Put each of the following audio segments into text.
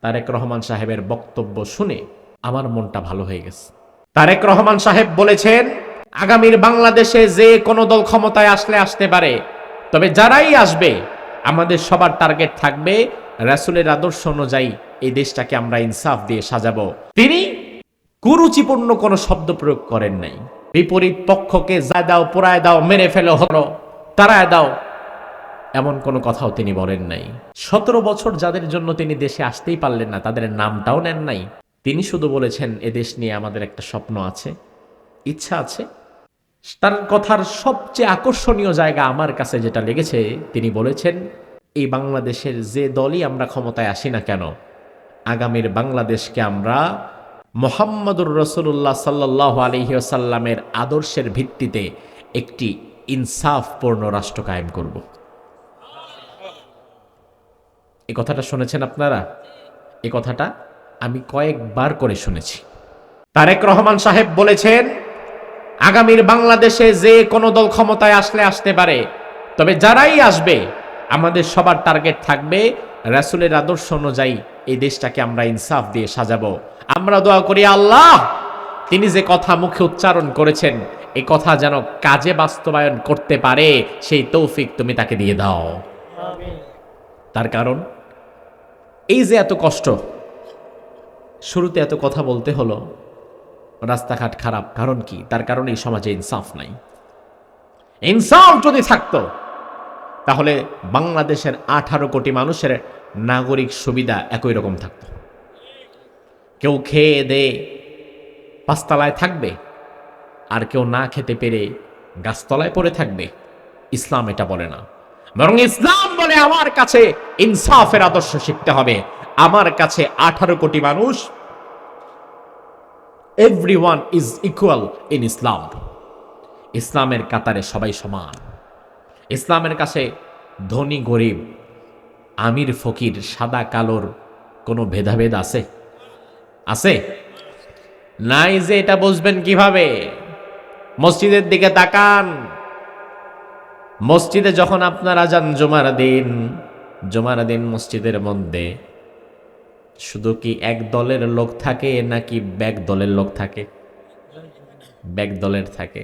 তারেক রহমান সাহেবের বক্তব্য শুনে আমার মনটা ভালো হয়ে গেছে। তারেক রহমান সাহেব বলেছেন, আগামীর বাংলাদেশে যে কোনো দল ক্ষমতায় আসতে পারে, তবে যারাই আসবে আমাদের সবার টার্গেট থাকবে রাসূলের আদর্শ অনুযায়ী এই দেশটাকে আমরা ইনসাফ দিয়ে সাজাবো। তিনি কুরুচিপূর্ণ কোনো শব্দ প্রয়োগ করেন নাই। বিপরীত পক্ষকে যা দাও, পোড়ায় দাও, মেরে ফেলো, হলো তাড়ায় দাও, এমন কোনো কথাও তিনি বলেন নাই। 17 বছর যাদের জন্য তিনি দেশে আসতেই পারলেন না, তাদের নামটাও নেন নাই। তিনি শুধু বলেছেন এদেশ নিয়ে আমাদের একটা স্বপ্ন আছে, ইচ্ছা আছে। তার কথার সবচেয়ে আকর্ষণীয় জায়গা আমার কাছে যেটা লেগেছে, তিনি বলেছেন এই বাংলাদেশের যে দলই আমরা ক্ষমতায় আসি না কেন, আগামীর বাংলাদেশকে আমরা মুহাম্মদুর রাসূলুল্লাহ সাল্লাল্লাহু আলাইহি ওয়াসাল্লামের আদর্শের ভিত্তিতে একটি ইনসাফপূর্ণ রাষ্ট্র কায়েম করব। এই কথাটা শুনেছেন আপনারা? এই কথাটা আমি কয়েকবার করে শুনেছি। তারেক রহমান সাহেব বলেছেন, আগামীর বাংলাদেশে যে কোনো দল ক্ষমতায় আসতে পারে, তবে যারাই আসবে আমাদের সবার টার্গেট থাকবে রাসূলের আদর্শ অনুযায়ী এই দেশটাকে আমরা ইনসাফ দিয়ে সাজাবো। আমরা দোয়া করি, আল্লাহ তিনি যে কথা মুখে উচ্চারণ করেছেন এই কথা যেন কাজে বাস্তবায়ন করতে পারে, সেই তৌফিক তুমি তাকে দিয়ে দাও। তার কারণ এই যে এত কষ্ট, শুরুতে এত কথা বলতে হলো, রাস্তাঘাট খারাপ, কারণ কি? তার কারণে এই সমাজে ইনসাফ নাই। ইনসাফ যদি থাকতো তাহলে বাংলাদেশের 18 কোটি মানুষের নাগরিক সুবিধা একই রকম থাকতো। কেউ খেয়ে দে পাঁচতলায় থাকবে, আর কেউ না খেতে পেরে গাছতলায় পড়ে থাকবে। ইসলাম এটা বলে না, বরং ইসলাম বলে আমার কাছে ইনসাফের আদর্শ শিখতে হবে। আমার কাছে 18 কোটি মানুষ, এভরিওয়ান ইজ ইকুয়াল ইন ইসলাম। ইসলামের কাতারে সবাই সমান। ইসলামের কাছে ধনী গরিব, আমির ফকির, সাদা কালোর কোনো ভেদাভেদ আছে? আছে? নাই। যে এটা বুঝবেন কিভাবে? মসজিদের দিকে তাকান। মসজিদে যখন আপনারা যান জুমার দিন মসজিদের মধ্যে শুধু কি এক দলের লোক থাকে নাকি ব্যাক দলের লোক থাকে? ব্যাক দলের থাকে।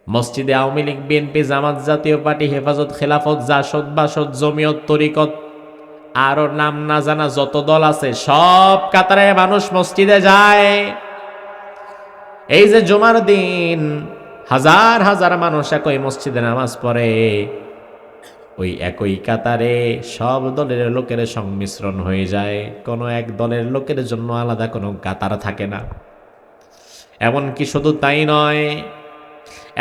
মসজিদে আওয়ামী লীগ, বিএনপি, জামাত, জাতীয় পার্টি, হেফাজত, খেলাফত, জাসদ, বাসদ, জমিয়ত, তরিকত, আরো নাম না জানা যত দল আছে, সব কাতারে মানুষ মসজিদে যায়। এই যে জুমার দিন হাজার হাজার মানুষ একই মসজিদে নামাজ পড়ে, ওই একই কাতারে সব দলের লোকের সংমিশ্রণ হয়ে যায়। কোনো এক দলের লোকের জন্য আলাদা কোনো কাতার থাকে না। এমনকি শুধু তাই নয়,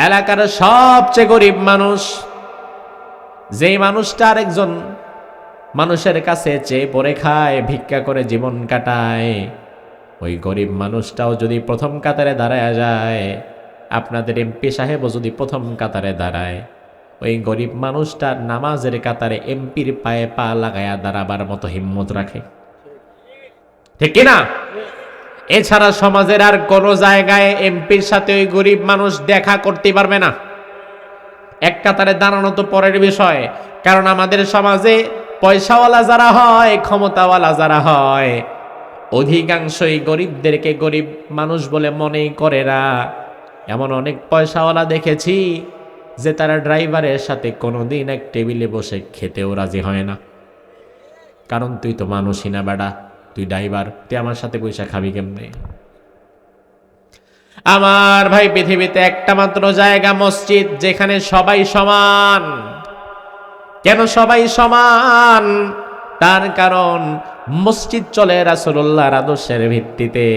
এলাকার সবচেয়ে গরিব মানুষ, যেই মানুষটা আরেকজন মানুষের কাছে চেয়ে পড়ে খায়, ভিক্ষা করে জীবন কাটায়, ওই গরিব মানুষটাও যদি প্রথম কাতারে দাঁড়ায় যায়, আপনাদের এমপি সাহেবও যদি প্রথম কাতারে দাঁড়ায়, ওই গরিব মানুষটা নামাজের কাতারে এমপির পায়ে পা লাগায়া দাঁড়াবার মতো হিম্মত রাখে, ঠিক কিনা? এছাড়া সমাজের আর কোন জায়গায় এমপির সাথে ওই গরিব মানুষ দেখা করতে পারবে না। এক কাতারে দাঁড়ানো তো পরের বিষয়, কারণ আমাদের সমাজে পয়সাওয়ালা যারা হয়, ক্ষমতাওয়ালা যারা হয়, অধিকাংশই গরিবদেরকে গরিব মানুষ বলে মনেই করে না। এমন অনেক পয়সাওয়ালা দেখেছি যে তারা ড্রাইভারের সাথে কোনোদিন এক টেবিলে বসে খেতেও রাজি হয় না। কারণ তুই তো মানুষই না বেটা, তুই ড্রাইভার, তুই আমার সাথে পয়সা খাবি কেমনে? আমার ভাই, পৃথিবীতে একটা মাত্র জায়গা মসজিদ যেখানে সবাই সমান। কেন সবাই সমান? তার কারণ মসজিদ চলে রাসূলুল্লাহর আদর্শের ভিত্তিতে।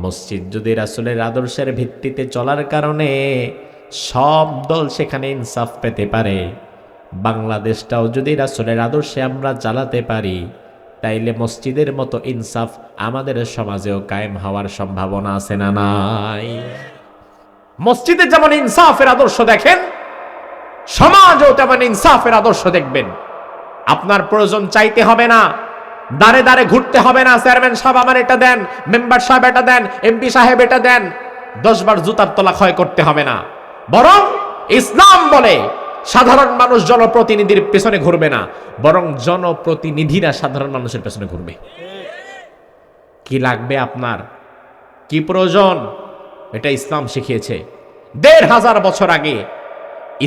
মসজিদ যদি রাসূলের আদর্শের ভিত্তিতে চলার কারণে সব দল সেখানে ইনসাফ পেতে পারে, বাংলাদেশটাও যদি রাসূলের আদর্শে আমরা চালাতে পারি, তাইলে মসজিদের মতো ইনসাফ আমাদের সমাজেও কায়েম হওয়ার সম্ভাবনা আছে না নাই? মসজিদে যেমন ইনসাফের আদর্শ দেখেন, সমাজেও তেমন ইনসাফের আদর্শ দেখবেন। আপনার প্রয়োজন চাইতে হবে না, দাঁড়ে দাঁড়ে ঘুরতে হবে না, চেয়ারম্যান সাহেব আমার এটা দেন, মেম্বার সাহেব এটা দেন, এমপি সাহেব এটা দেন, 10 বার জুতার তলা ক্ষয় করতে হবে না। বরং ইসলাম বলে সাধারণ মানুষ জনপ্রতিনিধির পেছনে ঘুরবে না, বরং জনপ্রতিনিধিরা সাধারণ মানুষের পেছনে ঘুরবে। কি লাগবে আপনার, কি প্রয়োজন, এটা ইসলাম শিখিয়েছে। ১৫০০ বছর আগে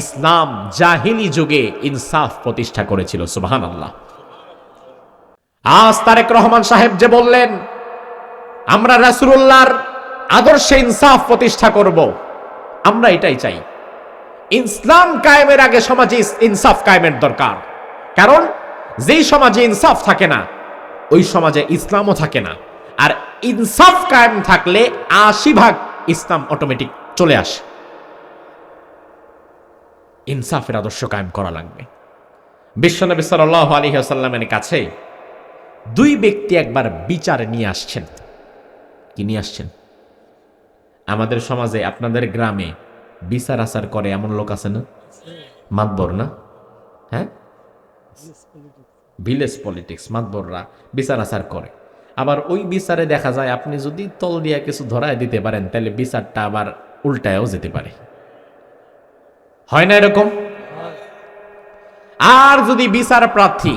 ইসলাম জাহিলি যুগে ইনসাফ প্রতিষ্ঠা করেছিল। সুবহানাল্লাহ। আজ তারেক রহমান সাহেব যে বললেন আমরা রাসূলুল্লাহর আদর্শে ইনসাফ প্রতিষ্ঠা করব, আমরা এটাই চাই। ইসলাম কায়েমের আগে সমাজে ইনসাফ কায়েমের দরকার। কারণ যেই সমাজে ইনসাফ থাকে না, ওই সমাজে ইসলামও থাকে না। আর ইনসাফ কায়েম থাকলে ৮০% ইসলাম অটোমেটিক চলে আসে। ইনসাফের আদর্শ কায়েম করা লাগবে। বিশ্বনবী সাল্লাল্লাহু আলাইহি ওয়াসাল্লামের কাছে দুই ব্যক্তি একবার বিচার নিয়ে আসছেন। কি নিয়ে আসছেন? আমাদের সমাজে, আপনাদের গ্রামে বিচার আচার করে এমন লোক আছে না? মাতবর না? হ্যাঁ, ভিলেজ পলিটিক্স, মাতবররা বিচার আচার করে। আবার ওই বিচারে দেখা যায় আপনি যদি তল দিয়া কিছু ধরায় দিতে পারেন, তাহলে বিচারটা আবার উল্টায়ও যেতে পারে। হয় না এরকম? আর যদি বিচার প্রার্থী,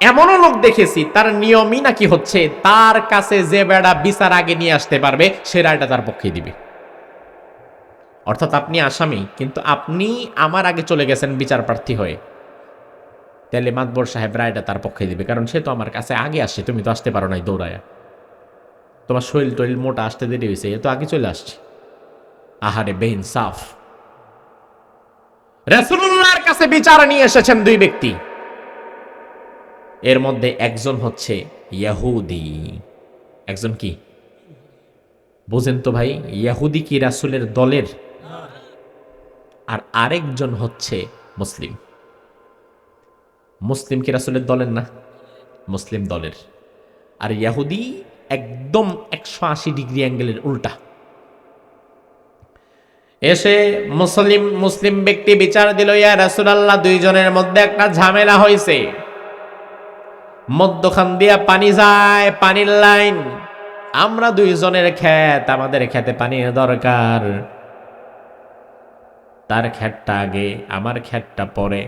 এমনও লোক দেখেছি তার নিয়মই নাকি হচ্ছে তার কাছে যে বেড়া বিচার আগে নিয়ে আসতে পারবে সে রায়টা তার পক্ষে দিবে। অর্থাৎ আপনি আসামি, কিন্তু আপনি আমার আগে চলে গেছেন বিচার প্রার্থী হয়ে, তাহলে মাতবর সাহেব রায়টা তার পক্ষে দিবে, কারণ সে তো আমার কাছে আগে আসছে, তুমি তো আসতে পারো নাই দৌড়ায়া, তোমার শরীর টরিল মোটা, আসতে দেরি হয়েছে, এ তো আগে চলে আসছে। আহারে বেইনসাফ। রাসূলুল্লাহর কাছে বিচার নিয়ে এসেছেন দুই ব্যক্তি। এর মধ্যে একজন হচ্ছে ইহুদি, একজন কি বুঝেন তো ভাই? ইহুদি কি রাসূলের দলের? আর আরেকজন হচ্ছে মুসলিম। মুসলিম কি রাসূলের দলের না? মুসলিম দলের। আর ইহুদি একদম 180 অ্যাঙ্গেলের উল্টা। এসে মুসলিম ব্যক্তি বিচার দিল, ইয়া রাসূলুল্লাহ, দুইজনের মধ্যে একটা ঝামেলা হয়েছে, মধ্যখান দিয়া পানি যায়, পানির লাইন, আমরা দুইজনের ক্ষেত, আমাদের খেতে পানির দরকার, তার ক্ষেতটা আগে, আমার ক্ষেতটা পরে।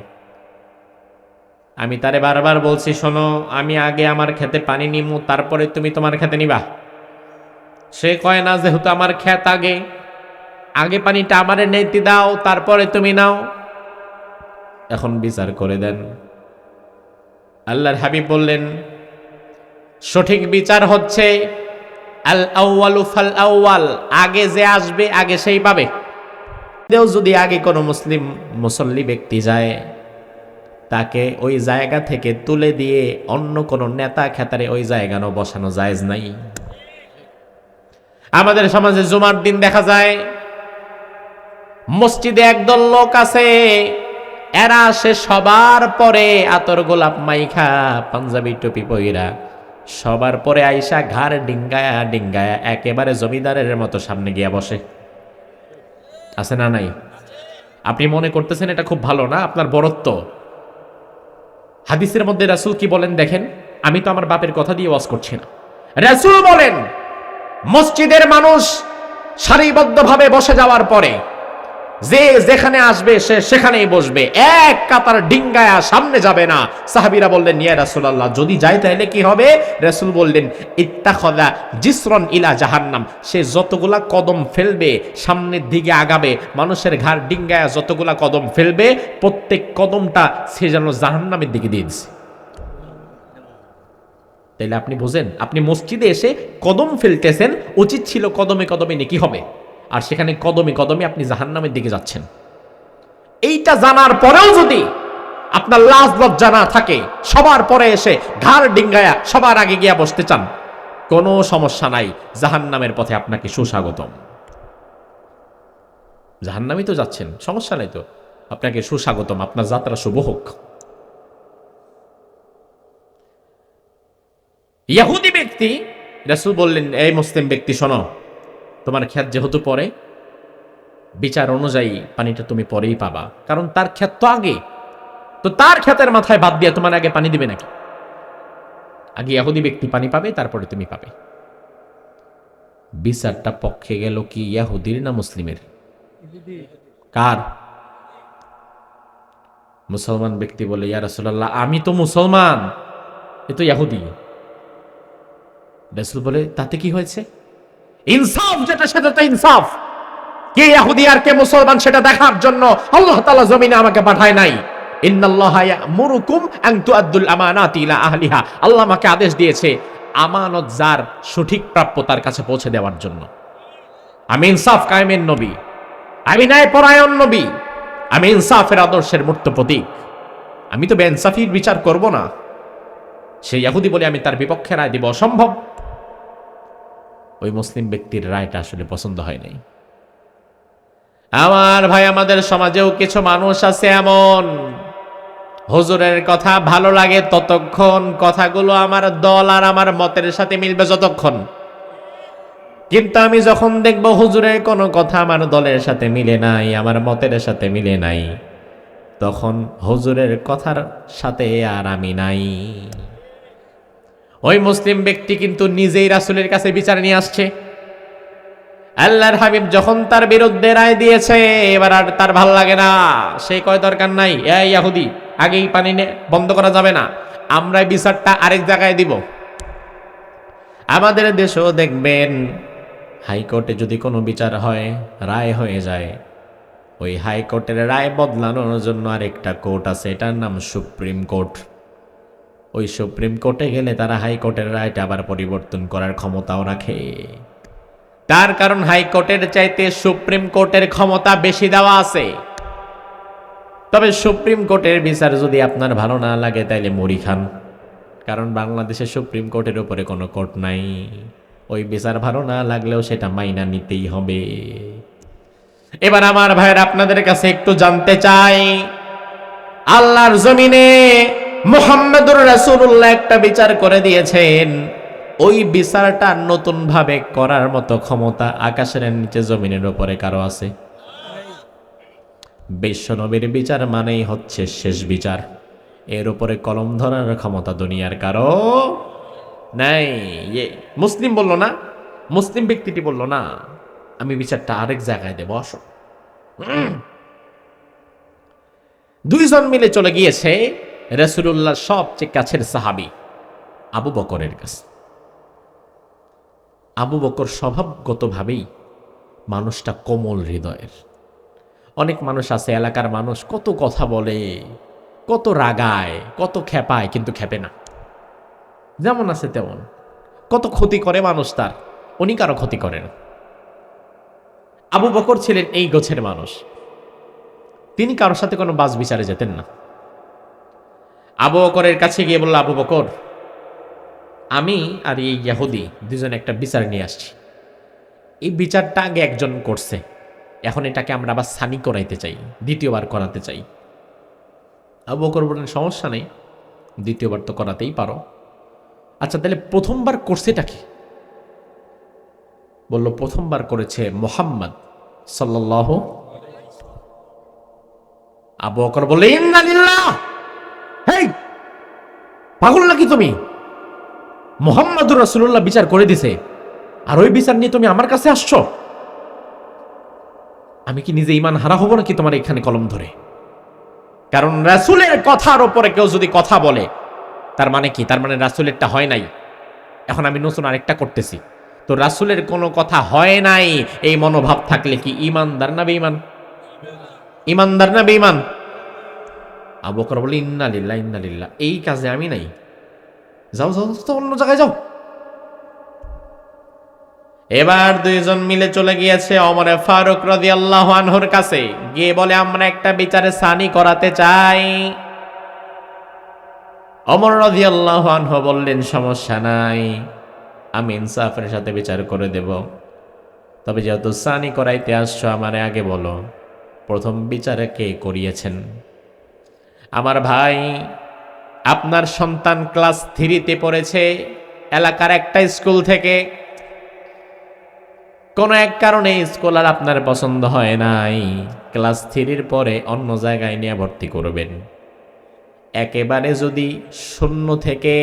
আমি তারে বারবার বলছি, শোনো, আমি আগে আমার খেতে পানি নিমু, তারপরে তুমি তোমার খেতে নিবা। সে কয় না, যেহেতু আমার ক্ষেত আগে, আগে পানিটা আমারে নেইতে দাও, তারপরে তুমি নাও। এখন বিচার করে দেন। আল্লাহর হাবিব বললেন, সঠিক বিচার হচ্ছে আল আউয়ালু ফাল আউয়াল, আগে যে আসবে আগে সেই পাবে। যদি আগে কোনো মুসল্লি ব্যক্তি যায়, তাকে ওই জায়গা থেকে তুলে দিয়ে অন্য কোন নেতা খেতারে ওই জায়গা বসানো জায়েজ নাই। আমাদের সমাজে জুমার দিন দেখা যায় মসজিদে একদল লোক আছে, এরা সে সবার পরে আতর গোলাপ মাইখা, পাঞ্জাবি টুপি পইরা, সবার পরে আইসা ঘাড় ডিঙ্গায়া ডিঙ্গায়া একেবারে জমিদারের মতো সামনে গিয়া বসে। আছে না নাই? আপনি মনে করতেছেন এটা খুব ভালো না, আপনার বরত্ব। হাদিসের মধ্যে রাসূল কি বলেন দেখেন, আমি তো আমার বাপের কথা দিয়ে ওয়াজ করছি না। রাসূল বলেন, মসজিদের মানুষ সারিবদ্ধভাবে বসে যাওয়ার পরে যে যেখানে আসবে সে সেখানেই বসবে, এক কাতার ডিঙ্গায়া সামনে যাবে না। সাহাবীরা বললেন, ইয়া রাসূলুল্লাহ, যদি যায় তাহলে কি হবে? রাসূল বললেন, ইত্তাখাযা জিসরান ইলা জাহান্নাম, সে যতগুলা কদম ফেলবে, সামনের দিকে আগাবে, মানুষের ঘাড় ডিঙ্গায়া যতগুলা কদম ফেলবে, প্রত্যেক কদমটা সে যেন জাহান্নামের দিকে দিয়ে দিছে। তাইলে আপনি বুঝেন, আপনি মসজিদে এসে কদম ফেলতেছেন, উচিত ছিল কদমে কদমে নেকি হবে, আর সেখানে কদমে কদমে আপনি জাহান্নামের দিকে যাচ্ছেন। এইটা জানার পরেও যদি আপনার লাজ লজ্জা না থাকে, সবার পরে এসে ঘাড় ডিঙ্গায়া সবার আগে গিয়া বসতে চান, কোনো সমস্যা নাই, জাহান্নামের পথে আপনাকে সুস্বাগতম। জাহান্নামই তো যাচ্ছেন, সমস্যা নাই তো, আপনাকে সুস্বাগতম, আপনার যাত্রা শুভ হোক। ইহুদি ব্যক্তি, রাসূল বললেন, এই মুসলিম ব্যক্তি শোনো, তোমার ক্ষেত যেহেতু পরে, বিচার অনুযায়ী পানিটা তুমি পরেই পাবা, কারণ তার ক্ষেত তো আগে, তো তার ক্ষেতের মাথায় বাদ দিয়ে তোমার আগে পানি দিবে নাকি? আগে ইহুদি ব্যক্তি পানি পাবে, তারপরে তুমি পাবে। বিচারটা পক্ষে গেল কি ইহুদির না মুসলিমের? কার? মুসলমান ব্যক্তি বলে, ইয়া রাসূলুল্লাহ আমি তো মুসলমান, এ তো ইহুদি। রাসূল বলে, তাতে কি হয়েছে? ইনসাফ যেটা সেটা তো ইনসাফ। কে ইহুদি আর কে মুসলমান সেটা দেখার জন্য আল্লাহ তাআলা জমিনে আমাকে পাঠায় নাই। ইন্নাল্লাহা ইয়া'মুরুকুম আন তুআদ্দুল আমানাতি ইলা আহলিহা। আল্লাহ আমাকে আদেশ দিয়েছে আমানত যার সঠিক প্রাপ্য তার কাছে পৌঁছে দেওয়ার জন্য। আমি ইনসাফ কায়েমের নবী, আমি ন্যায়পরায়ণ নবী, আমি ইনসাফের আদর্শের মূর্ত প্রতীক। আমি তো বেইনসাফির বিচার করব না। সেই ইহুদি বলে আমি তার বিপক্ষে রায় দিব, অসম্ভব। ওই মুসলিম ব্যক্তির রায়টা আসলে পছন্দ হয় নাই। আমার ভাই, আমাদের সমাজেও কিছু মানুষ আছে এমন, হুজুরের কথা ভালো লাগে ততক্ষণ, কথাগুলো আমার দল আর আমার মতের সাথে মিলবে যতক্ষণ। কিন্তু আমি যখন দেখব হুজুরের কোনো কথা আমার দলের সাথে মিলে নাই, আমার মতের সাথে মিলে নাই, তখন হুজুরের কথার সাথে আর আমি নাই। ওই মুসলিম ব্যক্তি কিন্তু নিজেই রাসূলের কাছে বিচার নিয়ে আসছে। আল্লাহর হাবিব যখন তার বিরুদ্ধে রায় দিয়েছে, এবার আর তার ভাল লাগে না। সে কয় দরকার নাই, এই ইহুদি আগেই পানি বন্ধ করা যাবে না, আমরা বিচারটা আরেক জায়গায় দিব। আমাদের দেশেও দেখবেন হাইকোর্টে যদি কোনো বিচার হয়, রায় হয়ে যায়, ওই হাইকোর্টের রায় বদলানোর জন্য আরেকটা কোর্ট আছে, এটার নাম সুপ্রিম কোর্ট। ওই সুপ্রিম কোর্টে গেলে তারা হাইকোর্টের রায়টা আবার পরিবর্তন করার ক্ষমতাও রাখে। তার কারণ হাইকোর্টের চাইতে সুপ্রিম কোর্টের ক্ষমতা বেশি দেওয়া আছে। তবে সুপ্রিম কোর্টের বিচার যদি আপনার ভালো না লাগে তাইলে মুড়ি খান, কারণ বাংলাদেশে সুপ্রিম কোর্টের উপরে কোনো কোর্ট নাই। ওই বিচার ভালো না লাগলেও সেটা মাইনা নিতেই হবে। এবার আমার ভাইয়ের আপনাদের কাছে একটু জানতে চাই, আল্লাহর জমিনে মুহাম্মদুর রাসূলুল্লাহ একটা বিচার করে দিয়েছেন, ওই বিচারটা নতুন ভাবে করার মতো ক্ষমতা আকাশের নিচে জমিনের উপরে কারো আছে? বিশ্বনবীর বিচার মানেই হচ্ছে শেষ বিচার, এর উপরে কলম ধরার ক্ষমতা দুনিয়ার কারো নাই। মুসলিম বলল না, মুসলিম ব্যক্তিটি বলল না, আমি বিচারটা আরেক জায়গায় দেব, আসো। দুইজন মিলে চলে গিয়েছে রাসূলুল্লাহ সবচেয়ে কাছের সাহাবী আবু বকরের কাছে। আবু বকর স্বভাবগতভাবেই মানুষটা কোমল হৃদয়ের। অনেক মানুষ আছে, এলাকার মানুষ কত কথা বলে, কত রাগায়, কত খেপায়, কিন্তু খেপে না। যেমন আছে তেমন, কত ক্ষতি করে মানুষ তার, উনি কারো ক্ষতি করেন। আবু বকর ছিলেন এই গোছের মানুষ, তিনি কারোর সাথে কোনো বাজ বিচারে যেতেন না। আবু বকরের কাছে গিয়ে বলল, আবু বকর, আমি আর এই ইহুদি দুজন একটা বিচার নিয়ে আসছি। এই বিচারটা আগে একজন করছে, এখন এটাকে আমরা আবার সানি করাইতে চাই, দ্বিতীয়বার করাতে চাই। আবু বকর বললেন, সমস্যা নেই, দ্বিতীয়বার তো করাতেই পারো। আচ্ছা তাহলে প্রথমবার করছেটা কি? বলল, প্রথমবার করেছে মুহাম্মদ সাল্লাল্লাহু। আবু বকর বলল, ইন্না লিল্লাহ, হেই পাগল নাকি তুমি? মুহাম্মদুর রাসূলুল্লাহ বিচার করে দিছে, আর ওই বিচার নিয়ে তুমি আমার কাছে আসছো? আমি কি নিজে ঈমান হারা হব নাকি তোমার এখানে কলম ধরে? কারণ রাসূলের কথার উপরে কেউ যদি কথা বলে, তার মানে কি? তার মানে রাসূলেরটা হয় নাই, এখন আমি নতুন আরেকটা করতেছি। তো রাসূলের কোনো কথা হয় নাই এই মনোভাব থাকলে কি ঈমানদার না বেঈমান? ঈমানদার না বেঈমান? আবু বকর বলে, ইন্না লিল্লাহ ইন্না লিল্লাহ, এই কাজে আমি নাই, যাও যাও তো অন্য জায়গায় যাও। এবার দুইজন মিলে চলে গিয়েছে ওমর ফারুক রাদিয়াল্লাহু আনহুর কাছে, গিয়ে বলে, আমরা একটা বিচারে সানি করাতে চাই। ওমর রাদিয়াল্লাহু আনহু বললেন, সমস্যা নাই, আমি ইনসাফের সাথে বিচার করে দেব। তবে যেহেতু সানি করাইতে আসছো, আমারে আগে বলো প্রথম বিচারে কে করিয়েছেন? আমার ভাই, আপনার সন্তান ক্লাস 3-তে পড়েছে এলাকার একটা স্কুল থেকে, কোনো এক কারণে স্কুল আর আপনার পছন্দ হয় নাই, ক্লাস 3-র পরে অন্য জায়গায় নিয়ে ভর্তি করবেন। একেবারে যদি শূন্য থেকে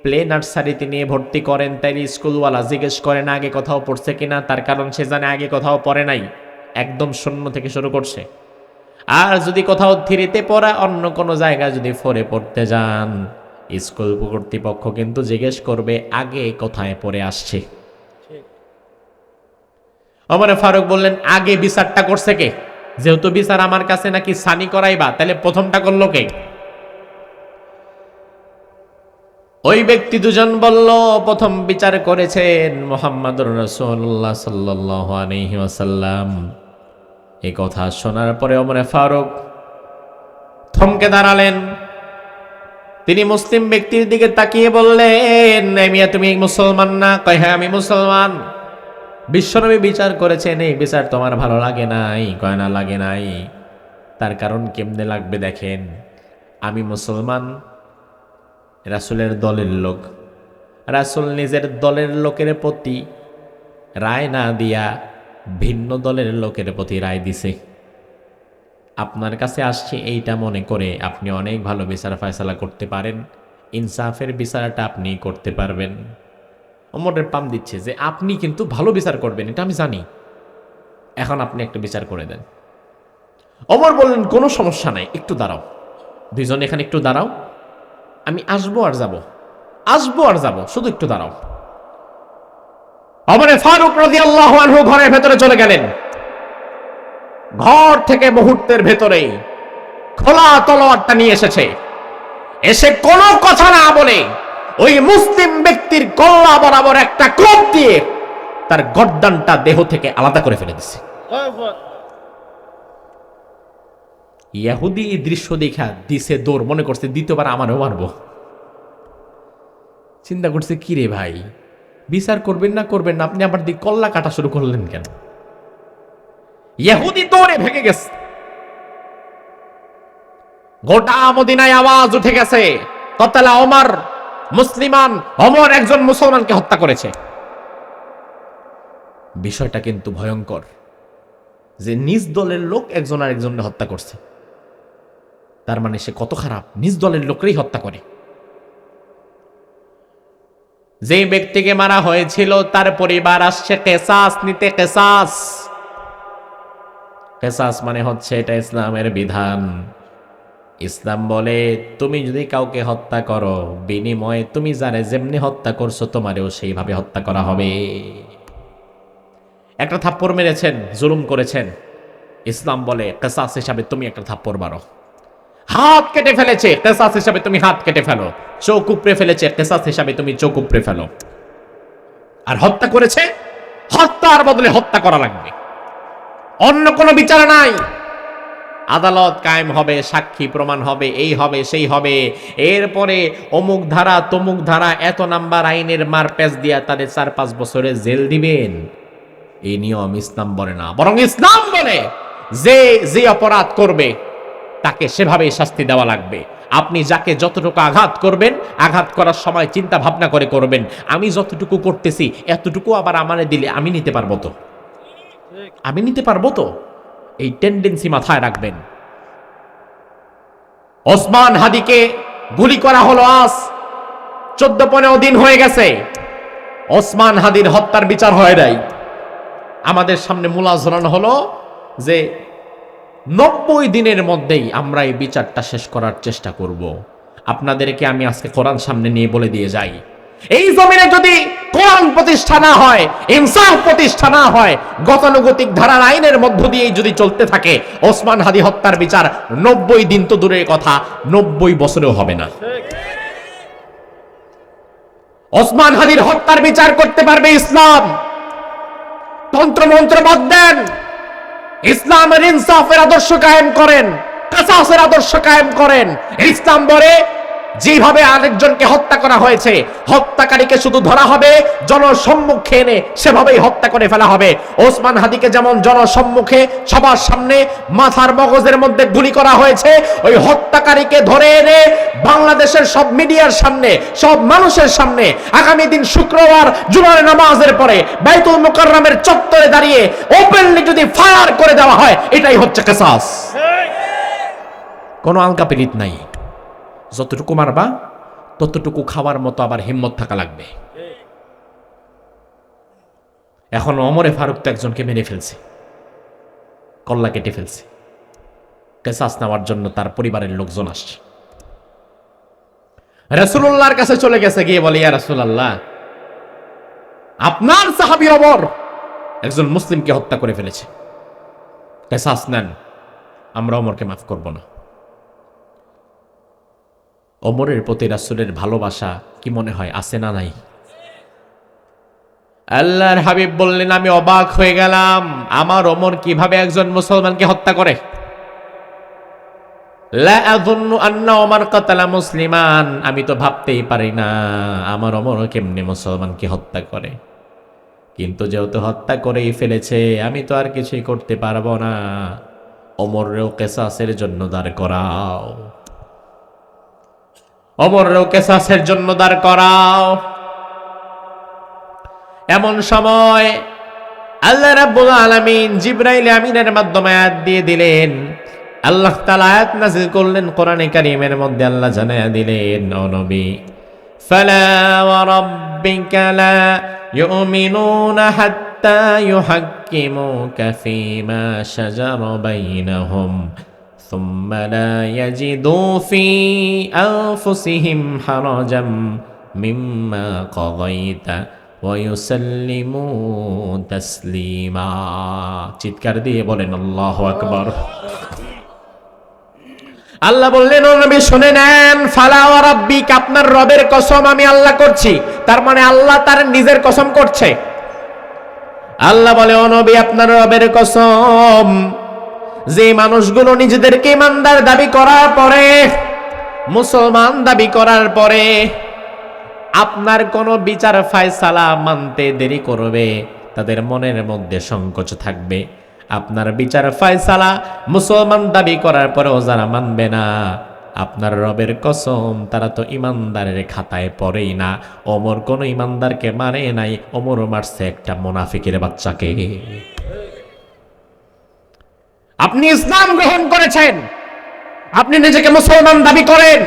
প্লে নার্সারিতে নিয়ে ভর্তি করেন, তাইলে স্কুলওয়ালা জিজ্ঞেস করেন আগে কোথাও পড়ছে কিনা, তার কারণ সে জানে আগে কোথাও পড়ে নাই, একদম শূন্য থেকে শুরু করছে। আর যদি কোথাও থ্রিতে পড়া অন্য কোনো জায়গায় যদি ফোরে পড়তে যান, স্কুল কর্তৃপক্ষ কিন্তু জিজ্ঞেস করবে আগে কোথায় পড়ে আসছে। ওমর ফারুক বললেন, আগে বিচারটা করছে কে? যেহেতু বিচার আমার কাছে নাকি সানি করাইবা, তাহলে প্রথমটা করলো কে? ওই ব্যক্তি দুজন বলল, প্রথম বিচার করেছেন মুহাম্মদুর রাসূলুল্লাহ সাল্লাল্লাহু আলাইহি ওয়াসাল্লাম। এই কথা শোনার পরে ওমর ফারুক থমকে দাঁড়ালেন। তিনি মুসলিম ব্যক্তির দিকে তাকিয়ে বললেন, মিয়া তুমি মুসলমান না? কয় হ্যাঁ আমি মুসলমান। বিশ্বনবী বিচার করেছেন, এই বিচার তোমার ভালো লাগে নাই? কয় না লাগে নাই। তার কারণ কেমনে লাগবে দেখেন, আমি মুসলমান, রাসূলের দলের লোক, রাসূল নিজের দলের লোকের প্রতি রায় না দিয়া ভিন্ন দলের লোকের প্রতি রায় দিছে। আপনার কাছে আসছে এইটা মনে করে আপনি অনেক ভালো বিচার ফয়সালা করতে পারেন, ইনসাফের বিচারটা আপনি করতে পারবেন। ওমরের পাম দিচ্ছে যে আপনি কিন্তু ভালো বিচার করবেন, এটা আমি জানি, এখন আপনি একটা বিচার করে দেন। ওমর বললেন, কোনো সমস্যা নাই, একটু দাঁড়াও, দুইজন এখানে একটু দাঁড়াও, আমি আসবো আর যাব, আসবো আর যাব, শুধু একটু দাঁড়াও। ওমর ফারুক রাদিয়াল্লাহু আনহু ঘরের ভেতরে চলে গেলেন। ঘর থেকে মুহূর্তের ভেতরে খোলা তলোয়ারটা নিয়ে এসেছে। এসে কোনো কথা না বলে ওই মুসলিম ব্যক্তির কল্লা বরাবর একটা কোপ দিয়ে তার গর্দানটা দেহ থেকে আলাদা করে ফেলে দিছে। ইহুদি এই দৃশ্য দেখা দিছে দৌড়, মনে করছে দ্বিতীয়বার আমারও মারবো। চিন্তা করছে, কি রে ভাই, বিচার করবেন না করবেন না, আপনি আবার দিক কল্লা কাটা শুরু করলেন কেন? ইহুদি দৌড়ে ভেঙে গেছে। গোটা মদিনায় আওয়াজ উঠে গেছে, কতলা ওমর মুসলিমান, ওমর একজন মুসলমানকে হত্যা করেছে। বিষয়টা কিন্তু ভয়ঙ্কর, যে নিজ দলের লোক একজন আরেকজনকে হত্যা করছে, তার মানে সে কত খারাপ, নিজ দলের লোককেই হত্যা করে। যে ব্যক্তিকে মারা হয়েছিল তার পরিবার আসছে কিসাস নিতে। কিসাস, কিসাস মানে হচ্ছে এটা ইসলামের বিধান। ইসলাম বলে তুমি যদি কাউকে হত্যা করো, বিনিময়ে তুমি যারে যেমনি হত্যা করছো তোমারেও সেইভাবে হত্যা করা হবে। একটা থাপ্পড় মেরেছেন, জুলুম করেছেন, ইসলাম বলে কিসাস হিসাবে তুমি একটা থাপ্পড় মারো। হাত কেটে ফেলেছে, কিসাস হিসাবে তুমি হাত কেটে ফেলো। চোখ উপড়ে ফেলেছে, কিসাস হিসাবে তুমি চোখ উপড়ে ফেলো। আর হত্যা করেছে, হত্যার বদলে হত্যা করা লাগবে, অন্য কোনো বিচার নাই। আদালত কায়েম হবে, সাক্ষী প্রমাণ হবে, এই হবে সেই হবে, এরপরে অমুক ধারা তমুক ধারা এত নাম্বার আইনের মারপ্যাচ দিয়া তাদের 4-5 বছরের জেল দিবেন। এই নিয়ম ইসলাম বলে না, বরং ইসলাম বলে যে যে অপরাধ করবে তাকে সেভাবেই শাস্তি দেওয়া লাগবে। আপনি যাকে যতটুকু আঘাত করবেন, আঘাত করার সময় চিন্তা ভাবনা করে করবেন, আমি যতটুকু করতেছি এতটুকু আবার আমারে দিলে আমি নিতে পারবো তো, আমি নিতে পারবো তো, এই টেন্ডেন্সি মাথায় রাখবেন। ওসমান হাদিকে গুলি করা হলো, আজ 14-15 দিন হয়ে গেছে, ওসমান হাদির হত্যার বিচার হয় নাই। আমাদের সামনে মুলা ঝোলানো হলো যে 90 দিনের মধ্যেই আমরা এই বিচারটা শেষ করার চেষ্টা করব। আপনাদেরকে আমি আজকে কোরআন সামনে নিয়ে বলে দিয়ে যাই, এই জমিনে যদি কোরআন প্রতিষ্ঠা না হয়, ইনসাফ প্রতিষ্ঠা না হয়, গতানুগতিক ধারার আইনের মধ্য দিয়ে যদি চলতে থাকে, ওসমান হাদি হত্যার বিচার 90 দিন তো দূরের কথা, 90 বছরেও হবে না। ওসমান হাদির হত্যার বিচার করতে পারবে ইসলাম। তন্ত্রমন্ত্র বাদ দেন, ইসলামের ইনসাফের আদর্শ কায়েম করেন, কিসাসের আদর্শ কায়েম করেন। ইসলাম বলে যেভাবে আরেকজনকে হত্যা করা হয়েছে, হত্যাকারীকে শুধু ধরা হবে, জনসম্মুখে এনে সেভাবেই হত্যা করে ফেলা হবে। ওসমান হাদিকে যেমন জনসম্মুখে সবার সামনে মাথার মগজের মধ্যে গুলি করা হয়েছে, ওই হত্যাকারীকে ধরে এনে বাংলাদেশের সব মিডিয়ার সামনে, সব মানুষের সামনে আগামী দিন শুক্রবার জুমার নামাজের পরে বাইতুল মুকাররমের চত্বরে দাঁড়িয়ে ওপেনলি যদি ফায়ার করে দেওয়া হয়, এটাই হচ্ছে কিসাস। কোনো আলকা পিরিত নাই, যতটুকু মারবা ততটুকু খাওয়ার মতো আবার হিম্মত থাকা লাগবে। এখন ওমরে ফারুক তো একজনকে মেরে ফেলছে, কল্লা কেটে ফেলছে, কিসাস নেওয়ার জন্য তার পরিবারের লোকজন আসছে। রাসূলুল্লাহর কাছে চলে গেছে, গিয়ে বলে, ইয়া রাসূলুল্লাহ, আপনার সাহাবী ওমর একজন মুসলিমকে হত্যা করে ফেলেছে, কিসাস নেন, আমরা ওমরকে মাফ করব না। ওমরের প্রতি রাসূলের ভালোবাসা কি মনে হয় আছে না নাই? আল্লাহর হাবিব বললেন, আমি অবাক হয়ে গেলাম, আমার ওমর কিভাবে একজন মুসলমানকে হত্যা করে। লা আযুন্নু আন্না ওমর কাতালা মুসলিমান, আমি তো ভাবতেই পারি না আমার ওমর কেমনে মুসলমানকে হত্যা করে। কিন্তু যেহেতু হত্যা করেই ফেলেছে, আমি তো আর কিছুই করতে পারবো না, ওমরেও কিসাসের জন্য দাঁড় করাও, ওমরেও কিসাসের জন্য দাঁড় করাও। এমন সময় আল্লাহ রাব্বুল আলামিন জিবরাইল আমিনের মাধ্যমে আয়াত দিয়ে দিলেন। আল্লাহ তাআলা আয়াত নাযিল করলেন কোরআনে কারীমের মধ্যে। আল্লাহ জানায়া দিলেন, ও নবী, ফালা ওয়া রাব্বিকা লা ইউমিনুনা হাত্তা ইউহাক্কিমুকা ফীমা শাজারা বাইনাহুম সুম্মা লা ইয়াজিদু ফী আনফুসিহিম হারাজাম মিম্মা কাযাইতা ওয়া ইউসাল্লিমু তাসলিমা। চিৎকার দিয়ে বলেন আল্লাহু আকবার। আল্লাহ বললেন, ও নবী শুনে নেন, ফালা ওয়া রাব্বিক, আপনার রবের কসম আমি আল্লাহ করছি। তার মানে আল্লাহ তার নিজের কসম করছে। আল্লাহ বলে, ও নবী আপনার রবের কসম, যে মানুষগুলো নিজেদেরকে ইমানদার দাবি করার পরে, মুসলমান দাবি করার পরে আপনার কোন বিচার ফায়সালা মানতে দেরি করবে, তাদের মনের মধ্যে সংকোচ থাকবে। আপনার বিচার ফায়সালা মুসলমান দাবি করার পরেও যারা মানবে না, আপনার রবের কসম তারা তো ইমানদারের খাতায় পড়েই না। ওমর কোন ইমানদারকে মানে নাই, ওমর মারছে একটা মুনাফিকের বাচ্চাকে। আপনি ইসলাম গ্রহণ করেছেন, আপনি নিজেকে মুসলমান দাবি করেন,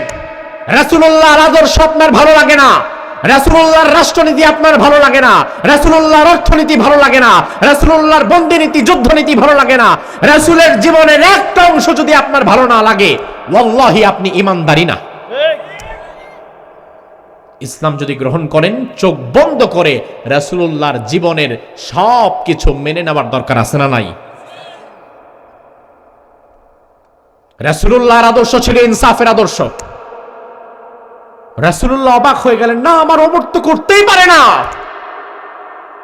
রাসূলুল্লাহর আদর্শ আপনার ভালো লাগে না, রাসূলুল্লাহর রাষ্ট্রনীতি আপনার ভালো লাগে না, রাসূলুল্লাহর অর্থনীতি ভালো লাগে না, রাসূলুল্লাহর বন্দিনীতি যুদ্ধনীতি ভালো লাগে না, রাসূলের জীবনের একটা অংশ যদি আপনার ভালো না লাগে, ওয়াল্লাহি আপনি ঈমানদারই না। ইসলাম যদি গ্রহণ করেন, চোখ বন্ধ করে রাসূলুল্লাহর জীবনের সব কিছু মেনে নেওয়ার দরকার আছে না নাই? রাসূলুল্লাহর আদর্শ ছিল ইনসাফের আদর্শ। রাসূলুল্লাহ অবাক হয়ে গেলেন, না আমার ওমর তো করতেই পারে না।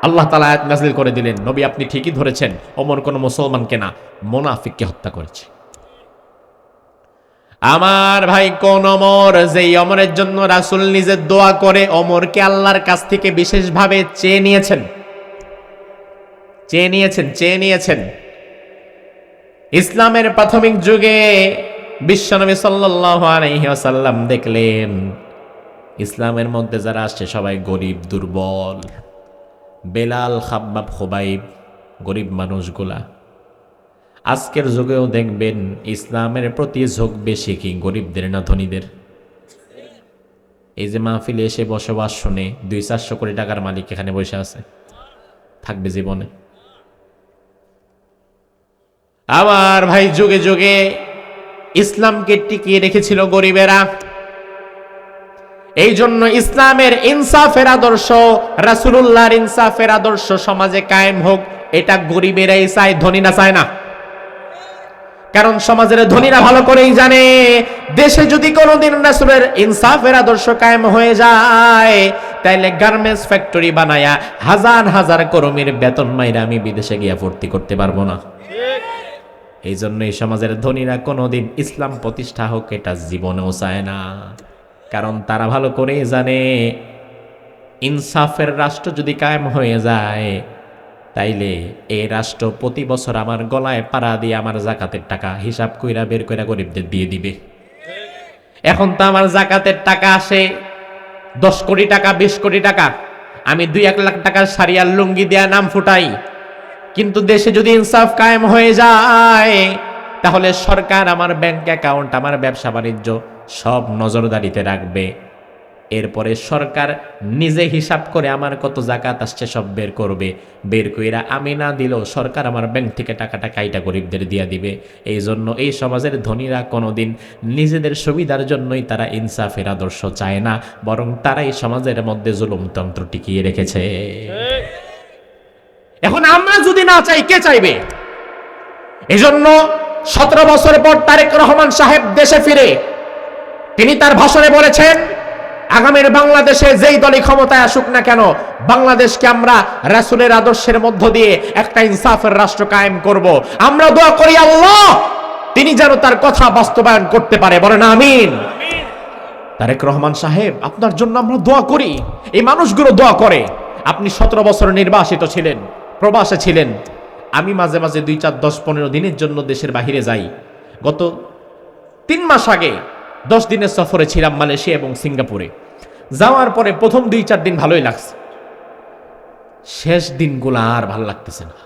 আল্লাহ তাআলা আয়াত নাযিল করে দিলেন, নবী আপনি ঠিকই ধরেছেন, ওমর কোন মুসলমানকে না, মুনাফিককে হত্যা করেছে। আমার ভাই, কোন ওমর? যেই ওমরের জন্য রাসূল নিজে দোয়া করে ওমরকে আল্লাহর কাছ থেকে বিশেষভাবে চেয়ে নিয়েছেন। ইসলামের প্রাথমিক যুগে বিশ্বনবী সাল্লাল্লাহু আলাইহি ওয়াসাল্লাম দেখলেন, ইসলামের মধ্যে যারা আসছে সবাই গরিব দুর্বল। বেলাল, খাব্বাব, খুবাইব, গরিব মানুষগুলা। আজকের যুগেও দেখবেন ইসলামের প্রতি ঝোঁক বেশি কি গরিবদের না ধনীদের? এই যে মাহফিলে এসে বসবাস শুনে 200-400 কোটি টাকার মালিক এখানে বসে আছে, থাকবে জীবনে? আমার ভাই, যুগে যুগে ইসলামকে টিকিয়ে রেখেছিল গরিবেরা। এই জন্য ইসলামের ইনসাফের আদর্শ, রাসূলুল্লাহর ইনসাফের আদর্শ সমাজে কায়েম হোক, এটা গরিবেরাই চায়, ধনীরা চায় না। কারণ সমাজের ধনীরা ভালো করেই জানে, দেশে যদি কোনোদিন রাসূলের ইনসাফের আদর্শ কায়েম হয়ে যায়, তাইলে গার্মেন্টস ফ্যাক্টরি বানায়া হাজার হাজার কর্মীর বেতন মাইরা আমি বিদেশে গিয়া ভর্তি করতে পারবো না। এই জন্য এই সমাজের ধনীরা কোনোদিন ইসলাম প্রতিষ্ঠা হোক এটা জীবনেও চায় না। কারণ তারা ভালো করেই জানে, ইনসাফের রাষ্ট্র যদি কায়েম হয়ে যায়, তাইলে এই রাষ্ট্র প্রতি বছর আমার গলায় পাড়া দিয়ে আমার জাকাতের টাকা হিসাব কইরা বের কইরা গরিবদের দিয়ে দিবে। এখন তো আমার জাকাতের টাকা আসে 10 কোটি টাকা, 20 কোটি টাকা, আমি 2-1 লাখ টাকার শাড়ি আর লুঙ্গি দেয়া নাম ফুটাই। কিন্তু দেশে যদি ইনসাফ কায়েম হয়ে যায়, তাহলে সরকার আমার ব্যাংক অ্যাকাউন্ট, আমার ব্যবসা বাণিজ্য সব নজরদারিতে রাখবে। এরপরে সরকার নিজে হিসাব করে আমার কত জাকাত আসছে সব বের করবে, বের কইরা আমি না দিলেও সরকার আমার ব্যাংক থেকে টাকাটা কাইটা গরিবদের দিয়া দিবে। এই জন্য এই সমাজের ধনীরা কোনোদিন নিজেদের সুবিধার জন্যই তারা ইনসাফের আদর্শ চায় না, বরং তারা এই সমাজের মধ্যে জুলুমতন্ত্র টিকিয়ে রেখেছে। এখন আমরা যদি না চাই, কে চাইবে? এজন্য 17 বছর পর তারেক রহমান সাহেব দেশে ফিরে তিনি তার ভাষণে বলেছেন, আগামীর বাংলাদেশে যেই দলই ক্ষমতায় আসুক না কেন, বাংলাদেশকে আমরা রাসূলের আদর্শের মধ্য দিয়ে একটা ইনসাফের রাষ্ট্র কায়েম করব। আমরা দোয়া করি আল্লাহ তিনি যেন তার কথা বাস্তবায়ন করতে পারে, বলেন আমিন। তারেক রহমান সাহেব, আপনার জন্য আমরা দোয়া করি, এই মানুষগুলো দোয়া করে। আপনি 17 বছর নির্বাসিত ছিলেন, প্রবাসে ছিলেন। আমি মাঝে মাঝে 2, 4, 10, 15 দিনের জন্য দেশের বাহিরে যাই। গত 3 মাস আগে 10 দিনের সফরে ছিলাম মালয়েশিয়া এবং সিঙ্গাপুরে। যাওয়ার পরে প্রথম 2-4 দিন ভালোই লাগছে, শেষ দিনগুলো আর ভালো লাগতেছে না।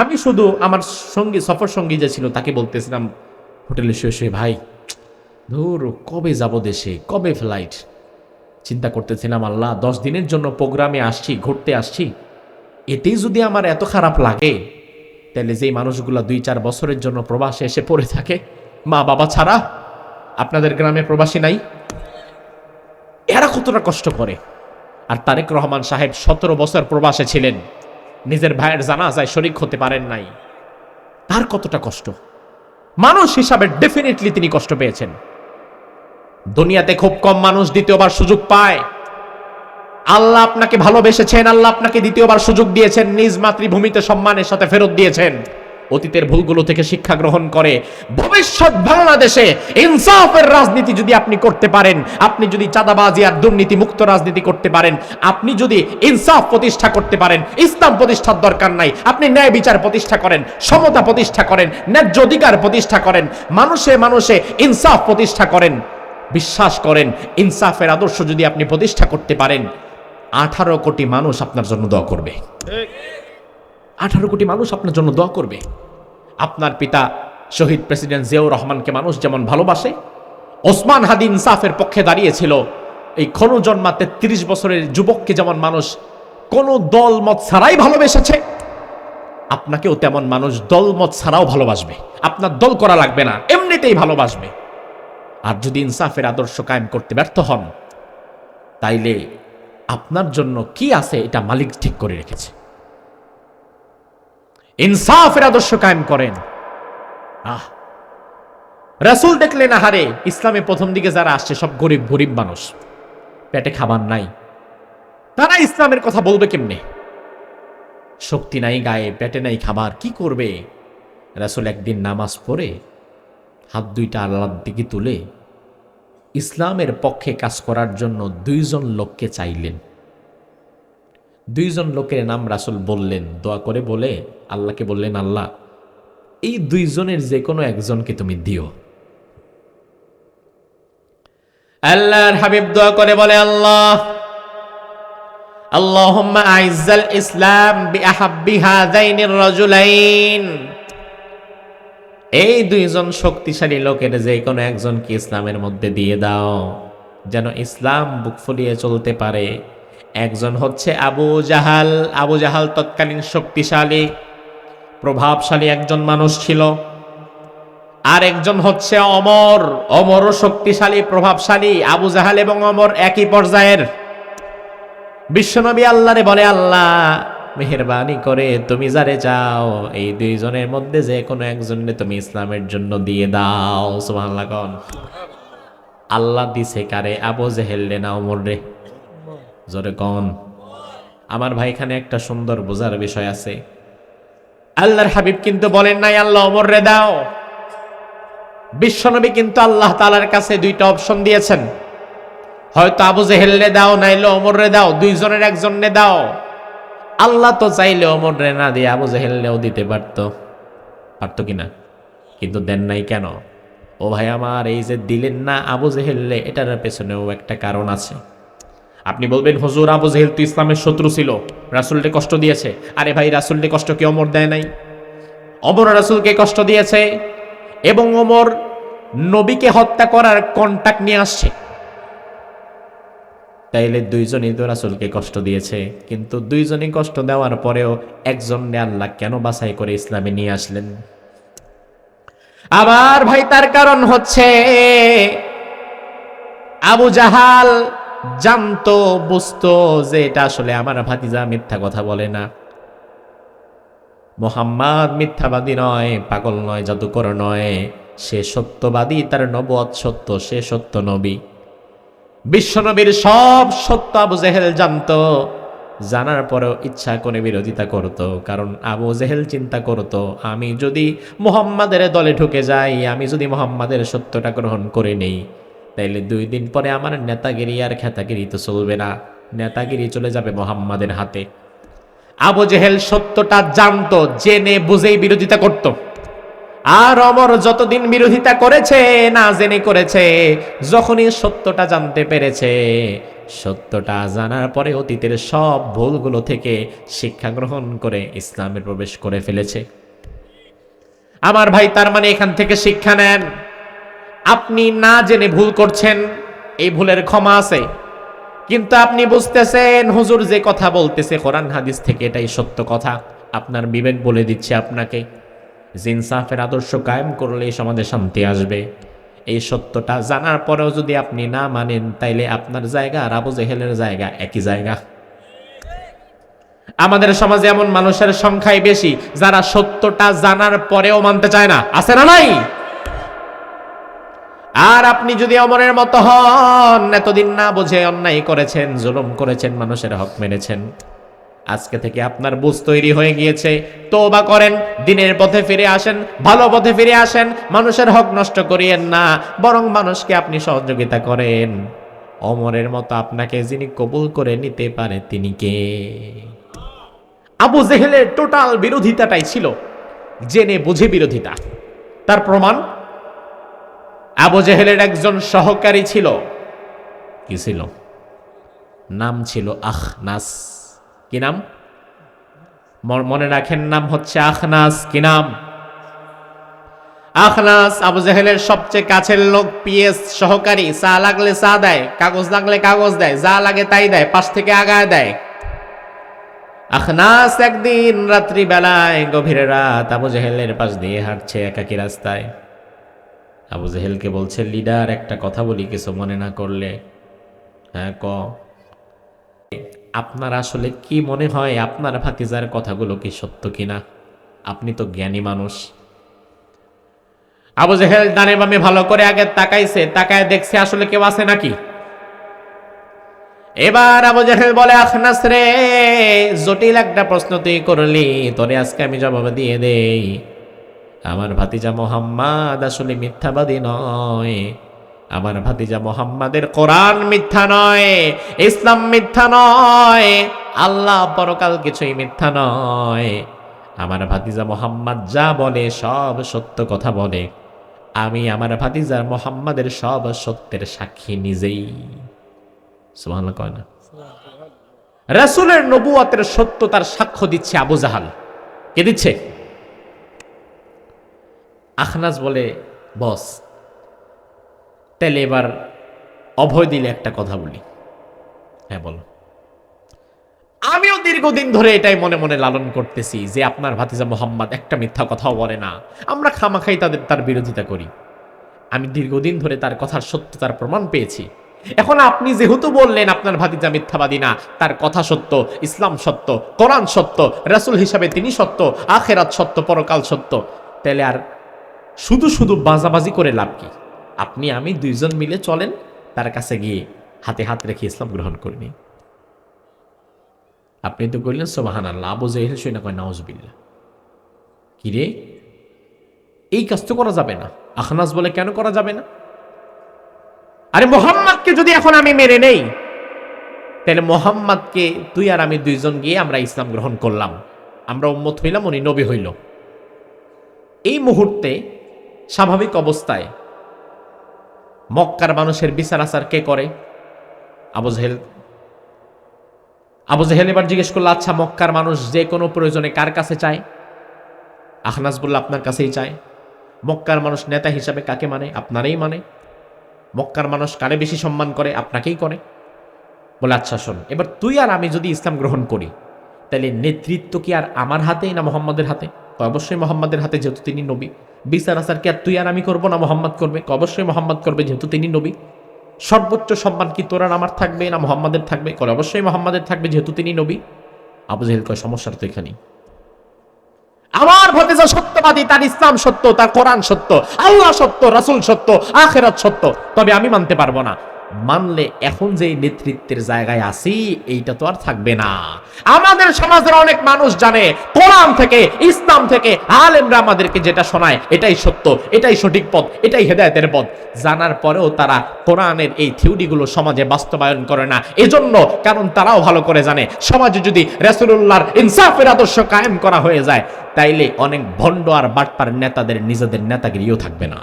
আমি শুধু আমার সঙ্গী, সফর সঙ্গী যে ছিল তাকে বলতেছিলাম হোটেলে শুয়ে শুয়ে, ভাই ধুর কবে যাব দেশে, কবে ফ্লাইট। চিন্তা করতেছিলাম, আল্লাহ 10 দিনের জন্য প্রোগ্রামে আসছি, ঘুরতে আসছি, এতেই যদি আমার এত খারাপ লাগে, তাহলে যেই মানুষগুলা 2-4 বছরের জন্য প্রবাসে এসে পড়ে থাকে, মা বাবা ছাড়া, আপনাদের গ্রামে প্রবাসী নাই, এরা কতটা কষ্ট করে। আর তারেক রহমান সাহেব 17 বছর প্রবাসে ছিলেন, নিজের ভাইয়ের জানাজায় শরীক হতে পারেন নাই, তার কতটা কষ্ট। মানুষ হিসাবে ডেফিনেটলি তিনি কষ্ট পেয়েছেন। দুনিয়াতে খুব কম মানুষ দ্বিতীয়বার সুযোগ পায়। আল্লাহ আপনাকে ভালোবেসেছেন, আল্লাহ আপনাকে দ্বিতীয়বার সুযোগ দিয়েছেন, নিজ মাতৃভূমিতে সম্মানের সাথে ফেরত দিয়েছেন। অতীতের ভুলগুলো থেকে শিক্ষা গ্রহণ করে ভবিষ্যৎ বাংলাদেশে ইনসাফের রাজনীতি যদি আপনি করতে পারেন, আপনি যদি চাঁদাবাজি আর দুর্নীতি মুক্ত রাজনীতি করতে পারেন, আপনি যদি ইনসাফ প্রতিষ্ঠা করতে পারেন, ইসলাম প্রতিষ্ঠার দরকার নাই, আপনি ন্যায় বিচার প্রতিষ্ঠা করেন, সমতা প্রতিষ্ঠা করেন, ন্যায্য অধিকার প্রতিষ্ঠা করেন, মানুষে মানুষে ইনসাফ প্রতিষ্ঠা করেন, বিশ্বাস করেন ইনসাফের আদর্শ যদি আপনি প্রতিষ্ঠা করতে পারেন, 18 কোটি মানুষ আপনার জন্য দোয়া করবে। 18 কোটি মানুষ আপনার জন্য দোয়া করবে। আপনার পিতা শহীদ প্রেসিডেন্ট জিয়াউর রহমানকে মানুষ যেমন ভালোবাসে, ওসমান হাদি ইনসাফের পক্ষে দাঁড়িয়েছিল, এই ক্ষণ জন্মা 33 বছরের যুবককে যেমন মানুষ কোনো দল মত ছাড়াই ভালোবেসেছে, আপনাকেও তেমন মানুষ দল মত ছাড়াও ভালোবাসবে। আপনার দল করা লাগবে না, এমনিতেই ভালোবাসবে। আর যদি ইনসাফের আদর্শ কায়েম করতে ব্যর্থ হন, তাইলে আপনার জন্য কি আছে এটা মালিক ঠিক করে রেখেছে। ইনসাফের আদর্শ কায়েম করেন। রাসূল দেখলেন, আহারে ইসলামে প্রথম দিকে যারা আসছে সব গরিব গরিব মানুষ, পেটে খাবার নাই, তারা ইসলামের কথা বলবে কেমনে? শক্তি নাই গায়ে, পেটে নাই খাবার, কি করবে? রাসূল একদিন নামাজ পড়ে হাত 2টা আল্লাহর দিকে তুলে ইসলামের পক্ষে কাজ করার জন্য 2 জন লোককে চাইলেন। 2 জন লোকের নাম রাসূল বললেন, দোয়া করে বলে আল্লাহকে বললেন, আল্লাহ এই 2 জনের যে কোনো একজনকে তুমি দিও। আল্লাহর হাবিব দোয়া করে বলে, আল্লাহ আল্লাহুম্মা আইজ্জাল ইসলাম বিআহাব্বি হাযাইনির রাজুলাইন, এই 2 জন শক্তিশালী লোকের যে কোনো একজনকে ইসলামের মধ্যে দিয়ে দাও, যেন ইসলাম বুক ফুলিয়ে চলতে পারে। একজন হচ্ছে আবু জাহাল। আবু জাহাল তৎকালীন শক্তিশালী প্রভাবশালী একজন মানুষ ছিল। আর একজন হচ্ছে অমর। অমরও শক্তিশালী প্রভাবশালী। আবু জাহাল এবং অমর একই পর্যায়ের। বিশ্বনবী আল্লাহরে বলে, আল্লাহ মেহেরবানি করে তুমি যারে চাও এই 2 জনের মধ্যে যে কোনো একজনকে তুমি ইসলামের জন্য দিয়ে দাও। সুবহানাল্লাহ কোন। আল্লাহ দিছে কারে? আবু জাহেল রে না ওমর রে? জোরে কোন। আমার ভাই, এখানে একটা সুন্দর বোঝার বিষয় আছে। আল্লাহর হাবিব কিন্তু বলেন নাই আল্লাহ ওমর রে দাও। বিশ্বনবী কিন্তু আল্লাহ তাআলার কাছে 2টা অপশন দিয়েছেন, হয়তো আবু জাহেল রে দাও, নাইলে ওমর রে দাও, 2 জনের একজন রে দাও। আল্লাহ তো চাইলে ওমর রে না দিয়ে আবু জাহেল রেও দিতে পারতো কিনা? কিন্তু দেন নাই কেন? ও ভাই আমার, এই যে দিলেন না আবু জাহেল রে, এটার পেছনেও একটা কারণ আছে। আপনি বলবেন, হুজুর আবু জাহেল তো ইসলামের শত্রু ছিল, রাসূলকে কষ্ট দিয়েছে। আরে ভাই, রাসূলকে কষ্ট কি ওমর দেয় নাই? ওমর রাসূলকে কষ্ট দিয়েছে এবং ওমর নবীকে হত্যা করার কন্টাক্ট নিয়ে আসছে। তাইলে দুইজনই তো রাসূলকে কষ্ট দিয়েছে, কিন্তু দুইজনই কষ্ট দেওয়ার পরেও একজনকে আল্লাহ কেন বাছাই করে ইসলামে নিয়ে আসলেন? আমার ভাই, তার কারণ হচ্ছে আবু জাহাল জানতো, বুঝতো যে এটা আসলে আমার ভাতিজা মিথ্যা কথা বলে না। মোহাম্মদ মিথ্যাবাদী নয়, পাগল নয়, জাদুকর নয়, সে সত্যবাদী, তার নবুয়ত সত্য, সে সত্য নবী। বিশ্বনবীর সব সত্য আবু জেহেল জানতো, জানার পরেও ইচ্ছা করে বিরোধিতা করত। কারণ আবু জেহেল চিন্তা করত, আমি যদি মুহাম্মাদের দলে ঢুকে যাই, আমি যদি মুহাম্মাদের সত্যটা গ্রহণ করে নেই, তাইলে 2 দিন পরে আমার নেতাগিরি আর খেতাগিরি তো চলবে না, নেতাগিরি চলে যাবে মুহাম্মাদের হাতে। আবু জেহেল সত্যটা জানতো, জেনে বুঝেই বিরোধিতা করত। আর অমর যতদিন বিরোধিতা করেছে, না জেনে করেছে, যখনই সত্যটা জানতে পেরেছে, সত্যটা জানার পরে অতীতের সব ভুলগুলো থেকে শিক্ষা গ্রহণ করে ইসলামে প্রবেশ করে ফেলেছে। আমার ভাই, তার মানে এখান থেকে শিক্ষা নেন, আপনি না জেনে ভুল করছেন, এই ভুলের ক্ষমা আছে, কিন্তু আপনি বুঝতেছেন হুজুর যে কথা বলতেছে কোরআন হাদিস থেকে এটাই সত্য কথা, আপনার বিবেক বলে দিচ্ছে আপনাকে যে ইনসাফের আদর্শ কায়েম করলে এই সমাজে শান্তি আসবে। এই সত্যটা জানার পরেও যদি আপনি না মানেন, তাইলে আপনার জায়গা আর আবু জেহেলের জায়গা একই জায়গা। আমাদের সমাজে এমন মানুষের সংখ্যাই বেশি যারা সত্যটা জানার পরেও মানতে চায় না, আছে না নাই? আর আপনি যদি অমরের মতো হন, এতদিন না বুঝে অন্যায় করেছেন, জুলুম করেছেন, মানুষের হক মেরেছেন, আজকে থেকে আপনার বুঝ তৈরি হয়ে গিয়েছে, তওবা করেন, দিনের পথে ফিরে আসেন, ভালো পথে ফিরে আসেন, মানুষের হক নষ্ট করিয়েন না, বরং মানুষকে আপনি সহযোগিতা করেন। অমরের মতো আপনাকে যিনি কবুল করে নিতে পারে তিনি কে? আবু জেহেলের টোটাল বিরোধিতাটাই ছিল জেনে বুঝে বিরোধিতা। তার প্রমাণ, আবু জেহেলের একজন সহকারী ছিল, কি ছিল? নাম ছিল আখনাস। কি নাম? মনে রাখেন, নাম হচ্ছে আখনাস। কি নাম? আখনাস আবু জেহেলের সবচেয়ে কাছের লোক, পিএস সহকারী, চা লাগলে চা দেয়, কাগজ লাগলে কাগজ দেয়, যা লাগে তাই দেয়, পাশ থেকে আগায় দেয়। আখনাস একদিন রাত্রি বেলায়, গভীর রাত, আবু জেহেলের পাশ দিয়ে হাঁটছে একাকী রাস্তায়। আবু জেহেলকে বলছে, লিডার একটা কথা বলি, কিছু মনে না করলে। হ্যাঁ, ক। আপনার আসলে কি মনে হয় আপনার ভাতিজার কথাগুলো কি সত্য কিনা? আপনি তো জ্ঞানী মানুষ। আবু জেহেল ডানে বামে ভালো করে আগে তাকাইছে, তাকায় দেখছে আসলে কেউ আছে নাকি। এবার আবু জেহেল বলে, আখনাস রে, জটিল একটা প্রশ্ন তুই করলি, তোরে আজকে আমি জবাব দিয়ে দেই। আমার ভাতিজা মোহাম্মদ আসলে মিথ্যাবাদী নয়। আমার ভাতিজা মোহাম্মদের কোরআন মিথ্যা নয়, ইসলাম মিথ্যা নয়, আল্লাহ পরকাল কিছুই মিথ্যা নয়। আমার ভাতিজা মোহাম্মদ যা বলে সব সত্য কথা বলে। আমি আমার ভাতিজা মোহাম্মদের সব সত্যের সাক্ষী নিজেই। সুবহানাল্লাহ কয় না? রাসূলের নবুয়তের সত্যতার সাক্ষ্য দিচ্ছে আবু জাহাল। কে দিচ্ছে? আখনাস বলে, বস, তাহলে এবার অভয় দিলে একটা কথা বলি। হ্যাঁ, বলো। আমিও দীর্ঘদিন ধরে এটাই মনে মনে লালন করতেছি যে আপনার ভাতিজা মোহাম্মদ একটা মিথ্যা কথাও বলে না, আমরা খামাখাই তার বিরোধিতা করি। আমি দীর্ঘদিন ধরে তার কথার সত্যতার প্রমাণ পেয়েছি। এখন আপনি যেহেতু বললেন আপনার ভাতিজা মিথ্যাবাদী না, তার কথা সত্য, ইসলাম সত্য, কোরআন সত্য, রাসূল হিসাবে তিনি সত্য, আখিরাত সত্য, পরকাল সত্য, তাহলে আর শুধু শুধু বাজাবাজি করে লাভ কি? আপনি আমি দুইজন মিলে চলেন, তার কাছে গিয়ে হাতে হাত রেখে ইসলাম গ্রহণ করিনি। আপনি তো কইলেন সুবহানাল্লাহ, আবু জেহেল শুই না কয় নাউজুবিল্লাহ। কি রে, এই কাজ তো করা যাবে না। আখনাস বলে, কেন করা যাবে না? আরে মোহাম্মদকে যদি এখন আমি মেরে নেই, তাহলে মোহাম্মদকে তুই আর আমি দুইজন গিয়ে আমরা ইসলাম গ্রহণ করলাম, আমরা উম্মত হইলাম, উনি নবী হইল। এই মুহূর্তে স্বাভাবিক অবস্থায় মক্কার মানুষের বিচার আচার কে করে? আবু জেহেল। আবু জেহেল এবার জিজ্ঞেস করলো, আচ্ছা মক্কার মানুষ যে কোনো প্রয়োজনে কার কাছে চায়? আখনাস বলল, আপনার কাছেই চায়। মক্কার মানুষ নেতা হিসাবে কাকে মানে? আপনারই মানে। মক্কার মানুষ কারে বেশি সম্মান করে? আপনাকেই করে। বলে আচ্ছা শোন, এবার তুই আর আমি যদি ইসলাম গ্রহণ করি তাহলে নেতৃত্ব কি আর আমার হাতেই না মোহাম্মদের হাতে? অবশ্যই মোহাম্মদের হাতে, যেহেতু তিনি নবী। বিচার আচার কি আর তুই আর আমি করবো না মোহাম্মদ করবে? অবশ্যই মোহাম্মদ করবে, যেহেতু তিনি নবী। সর্বোচ্চ সম্মান কি তোর আর আমার থাকবে না মোহাম্মদের থাকবে? অবশ্যই মোহাম্মদের থাকবে, যেহেতু তিনি নবী। আবু জেহেল কয় সমস্যাটা তো এখানেই। আমার ভতিজা সত্যবাদী, তার ইসলাম সত্য, তার কোরআন সত্য, আল্লাহ সত্য, রাসূল সত্য, আখিরাত সত্য, তবে আমি মানতে পারবো না। মানলে এখন যে নেতৃত্বের জায়গায় আছি এইটা তো আর থাকবে না। আমাদের সমাজের অনেক মানুষ জানে কোরআন থেকে, ইসলাম থেকে আলেমরা আমাদেরকে যেটা শোনায় এটাই সত্য, এটাই সঠিক পথ, এটাই হেদায়েতের পথ। জানার পরেও তারা কোরআনের এই থিওরিগুলো সমাজে বাস্তবায়ন করে না। এজন্য, কারণ তারাও ভালো করে জানে সমাজে যদি রাসূলুল্লাহর ইনসাফের আদর্শ কায়েম করা হয়ে যায় তাইলে অনেক ভণ্ড আর বাটপার নেতাদের নিজেদের নেতাগিরিও থাকবে না।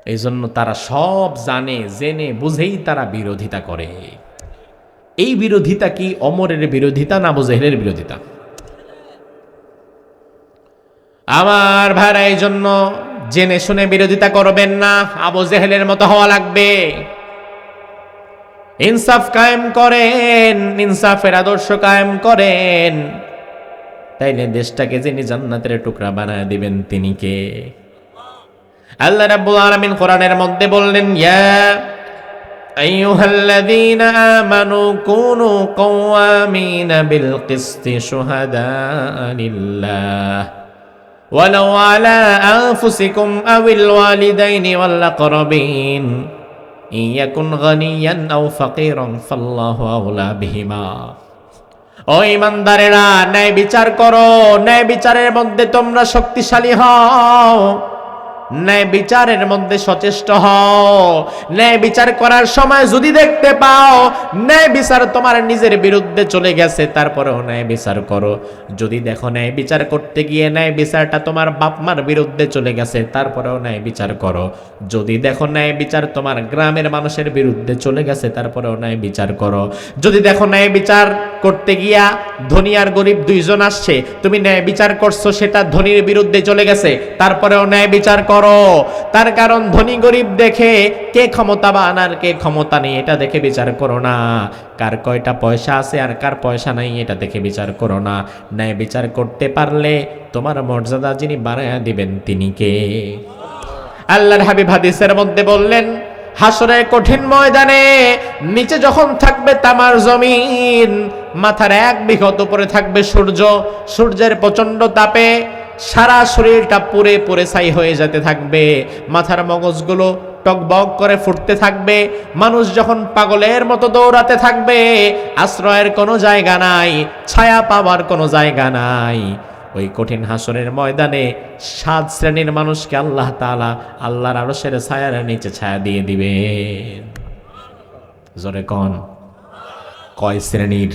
এই জন্য তারা সব জানে, জেনে বুঝেই তারা বিরোধিতা করে। এই বিরোধিতা কি ওমরের বিরোধিতা না আবু জেহেলের বিরোধিতা? আমার ভাইরা, এই জন্য জেনে শুনে বিরোধিতা করবেন না, আবু জেহেলের মতো হওয়া লাগবে। ইনসাফ কায়েম করেন, ইনসাফের আদর্শ কায়েম করেন, তাইলে দেশটাকে যিনি জান্নাতের টুকরা বানায় দিবেন তিনি কে? আল্লাহ রাব্বুল আলামিন কোরআনের মধ্যে বললেন, ইয়া আইয়ুহাল্লাযীনা আমানু কুনু কাওয়ামিনা বিল কিসতি শুহাদাআ লিল্লাহ ওয়ালাউ আলা আনফুসিকুম আওয়াল ওয়ালিদাইনি ওয়াল আকরাবিন ইয়াকুন গানিয়ান আও ফাকীরান ফাল্লাহু আওলা বিহিমা। ও ঈমানদারেরা, ন্যায় বিচার করো, ন্যায় বিচারের মধ্যে তোমরা শক্তিশালী হও, ন্যায় বিচারের মধ্যে সচেষ্ট হও। ন্যায় বিচার করার সময় যদি দেখতে পাও ন্যায় বিচার তোমার নিজের বিরুদ্ধে চলে গেছে, তারপরেও ন্যায় বিচার করো। যদি দেখো ন্যায় বিচার করতে গিয়ে ন্যায় বিচারটা তোমার বাপ মার বিরুদ্ধে চলে গেছে, তারপরেও ন্যায় বিচার করো। যদি দেখো ন্যায় বিচার তোমার গ্রামের মানুষের বিরুদ্ধে চলে গেছে, তারপরেও ন্যায় বিচার করো। যদি দেখো ন্যায় বিচার করতে গিয়া ধনী আর গরিব দুইজন আসছে, তুমি ন্যায় বিচার করছো সেটা ধনীর বিরুদ্ধে চলে গেছে, তারপরেও ন্যায় বিচার করো। তার কারণ ধনী গরিব দেখে কে ক্ষমতাবান আর কে ক্ষমতা নেই এটা দেখে বিচার করো না। কার কয়টা পয়সা আছে আর কার পয়সা নাই এটা দেখে বিচার করো না। ন্যায় বিচার করতে পারলে তোমার মর্যাদা যিনি বাড়ায়া দিবেন তিনি কে? আল্লাহর হাবিব হাদিসের মধ্যে বললেন, হাসরের কঠিন ময়দানে নিচে যখন থাকবে তামার জমিন, মাথার 1 বিঘত উপরে থাকবে সূর্য, সূর্যের প্রচন্ড তাপে সারা শরীরটা পুড়ে পুড়ে ছাই হয়ে যেতে থাকবে, মাথার মগজগুলো টকবক করে ফুটতে থাকবে। মানুষ যখন পাগলের মতো দৌড়াতে থাকবে, আশ্রয়ের কোনো জায়গা নাই, ছায়া পাওয়ার কোনো জায়গা নাই। ওই কঠিন হাসরের ময়দানে 7 শ্রেণীর মানুষকে আল্লাহ তাআলা আল্লাহর আরশের ছায়ার নিচে ছায়া দিয়ে দিবেন। জোরে কোন কয় শ্রেণীর?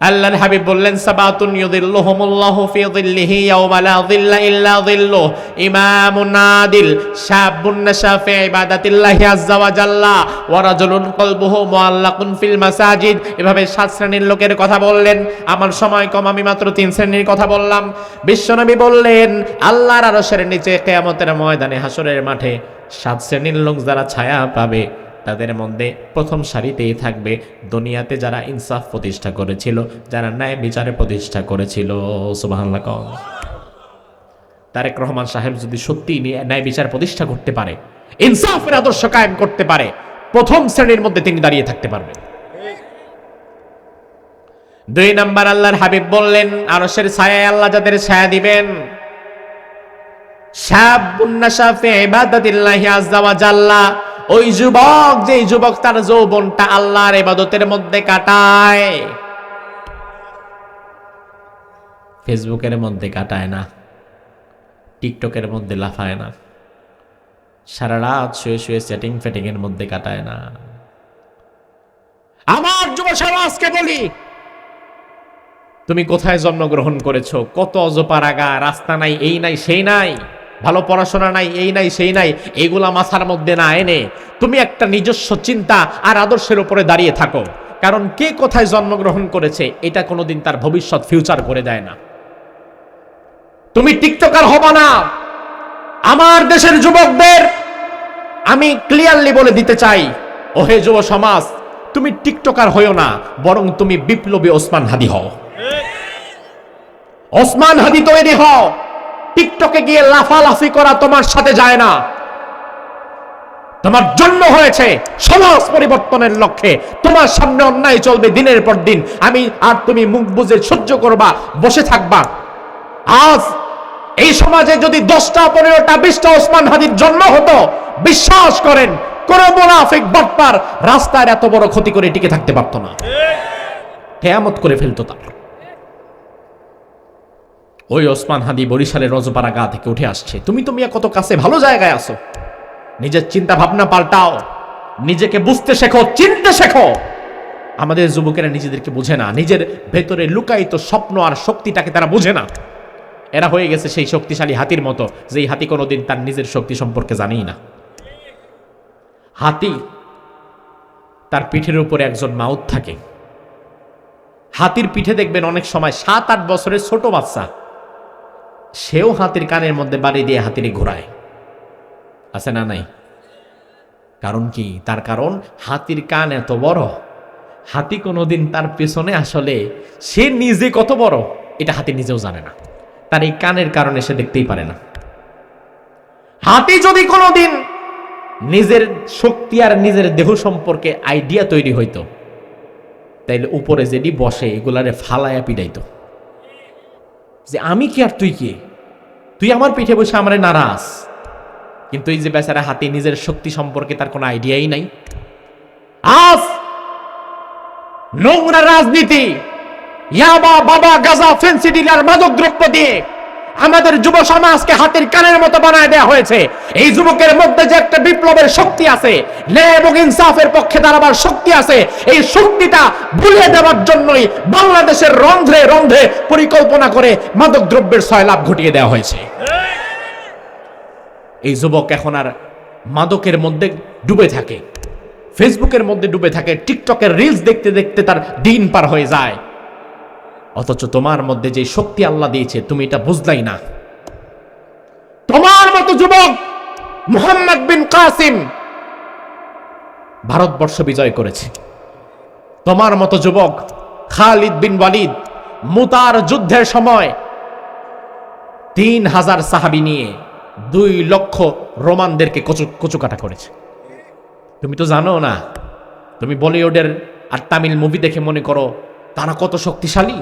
আল্লাহর হাবিব বললেন, সাবাতুন ইউযিল্লুহুমুল্লাহু ফি যিল্লিহি ইয়াওমা লা যিল্লা ইল্লা যিল্লুহ, ইমামুন আদিল, শাবুন নাশা ফি ইবাদাতিল্লাহি আযজা ওয়া জাল্লা, ওয়া রাজুলুন কলবুহু মুআল্লাকুন ফিল মাসাজিদ। এভাবে 7 শ্রেণীর লোকের কথা বললেন। আমার সময় কম, আমি মাত্র 3 শ্রেণীর কথা বললাম। বিশ্বনবী বললেন, আল্লাহর আরশের নিচে কিয়ামতের ময়দানে হাসরের মাঠে 7 শ্রেণীর লোক যারা ছায়া পাবে তাদের মধ্যে প্রথম সারিতেই থাকবে দুনিয়াতে যারা ইনসাফ প্রতিষ্ঠা করেছিল, যারা ন্যায় বিচারে প্রতিষ্ঠা করেছিল। সুবহানাল্লাহ। তারেক রহমান সাহেব যদি সত্যি ন্যায় বিচার প্রতিষ্ঠা করতে পারে, ইনসাফের আদর্শ কায়েম করতে পারে, প্রথম শ্রেণীর মধ্যে তিনি দাঁড়িয়ে থাকতে পারবেন। 2 নাম্বার, আল্লাহর হাবিব বললেন, আরশের ছায়ায় আল্লাহ যাদের ছায়া দিবেন, শাবুন নাশা ফি ইবাদাতিল্লাহি আযজা ওয়া জাল্লা, ওই যুবক, যে যুবক তার যৌবনটা আল্লাহর ইবাদতের মধ্যে কাটায়, ফেসবুকের মধ্যে কাটায় না, টিকটকের মধ্যে লাফায় না, সারা রাত শুয়ে শুয়ে চ্যাটিং ফেটিং এর মধ্যে কাটায় না। আমার যুব সমাজকে বলি, তুমি কোথায় জন্মগ্রহণ করেছো? কত অজপাড়াগা, রাস্তা নাই, এই নাই সেই নাই, ভালো পড়াশোনা নাই, এই নাই সেই নাই, এগুলা মাথার মধ্যে না এনে তুমি একটা নিজস্ব চিন্তা আর আদর্শের উপরে দাঁড়িয়ে থাকো। কারণ কে কোথায় জন্মগ্রহণ করেছে এটা কোনোদিন তার ভবিষ্যৎ ফিউচার করে দেয় না। তুমি টিকটকার হবা না। আমার দেশের যুবকদের আমি ক্লিয়ারলি বলে দিতে চাই, ওহে যুব সমাজ, তুমি টিকটকার হইও না, বরং তুমি বিপ্লবী ওসমান হাদি হও। ওসমান হাদি তৈরি হও। টিকটকে গিয়ে লাফালাফি করা তোমার সাথে যায় না। তোমার জন্ম হয়েছে সমাজ পরিবর্তনের লক্ষ্যে। তোমার সামনে অন্যায় চলবে দিনের পর দিন, আর তুমি মুখ বুজে সহ্য করবা, বসে থাকবা। আজ এই সমাজে যদি 10টা 15টা 20টা ওসমান হাদির জন্ম হতো, বিশ্বাস করেন কোন মুনাফিক বাটপার রাস্তার এত বড় ক্ষতি করে টিকে থাকতে পারতো না, কিয়ামত করে ফেলতো তার। ওই ওসমান হাদি বরিশালের রজপাড়া গা থেকে উঠে আসছে। তুমি তো মিয়া কত কাছে, ভালো জায়গায় আছো। নিজের চিন্তা ভাবনা পাল্টাও, নিজেকে বুঝতে শেখো, চিনতে শেখো। আমাদের যুবকেরা নিজেদেরকে বুঝে না, নিজের ভেতরে লুকায়িত স্বপ্ন আর শক্তিটাকে তারা বুঝে না। এরা হয়ে গেছে সেই শক্তিশালী হাতির মতো, যেই হাতি কোনোদিন তার নিজের শক্তি সম্পর্কে জানেই না। হাতি, তার পিঠের উপরে একজন মাউত থাকে। হাতির পিঠে দেখবেন অনেক সময় 7-8 বছরের ছোট বাচ্চা, সেও হাতির কানের মধ্যে বাড়ি দিয়ে হাতিরে ঘোরায়। আছে না নাই? কারণ কি? তার কারণ হাতির কান এত বড়, হাতি কোনোদিন তার পেছনে আসলে সে নিজে কত বড় এটা হাতি নিজেও জানে না। তার এই কানের কারণে সে দেখতেই পারে না। হাতি যদি কোনোদিন নিজের শক্তি আর নিজের দেহ সম্পর্কে আইডিয়া তৈরি হইতো, তাইলে উপরে যেটি বসে এগুলারে ফালায়া পিটাইতো, যে আমি কি আর তুই কি, তুই আমার পিঠে বসে আমারে নারাজ। কিন্তু এই যে বেচারা হাতি, নিজের শক্তি সম্পর্কে তার কোনো আইডিয়াই নাই। আজ নোংরা রাজনীতি, ইয়াবা, বাবা, গাজা, ফেন্সি ডিলার, মাদক দ্রব্য দিয়ে আমাদের যুব সমাজকে হাতির কানের মতো বানায় দেওয়া হয়েছে। এই যুবকের মধ্যে যে একটা বিপ্লবের শক্তি আছে, ন্যায় এবং ইনসাফের পক্ষে দাঁড়াবার শক্তি আছে, এই শক্তিটা ভুলিয়ে দেওয়ার জন্যই বাংলাদেশের রন্ধ্রে রন্ধ্রে পরিকল্পনা করে মাদক দ্রব্যের সয়লাভ ঘটিয়ে দেওয়া হয়েছে। এই যুবক এখন আর মাদকের মধ্যে ডুবে থাকে, ফেসবুকের মধ্যে ডুবে থাকে, টিকটকের রিলস দেখতে দেখতে তার দিন পার হয়ে যায়। অথচ তোমার মধ্যে যে শক্তি আল্লাহ দিয়েছে তুমি এটা বুঝলাই না। তোমার মতো যুবক মুহাম্মদ বিন কাসিম ভারতবর্ষ বিজয় করেছে। তোমার মতো যুবক খালিদ বিন ওয়ালিদ মুতার যুদ্ধের সময় 3000 সাহাবী নিয়ে 2 লক্ষ রোমানদেরকে কচুকাটা করেছে। তুমি তো জানো না। তুমি বলিউডের আর তামিল মুভি দেখে মনে করো তারা কত শক্তিশালী।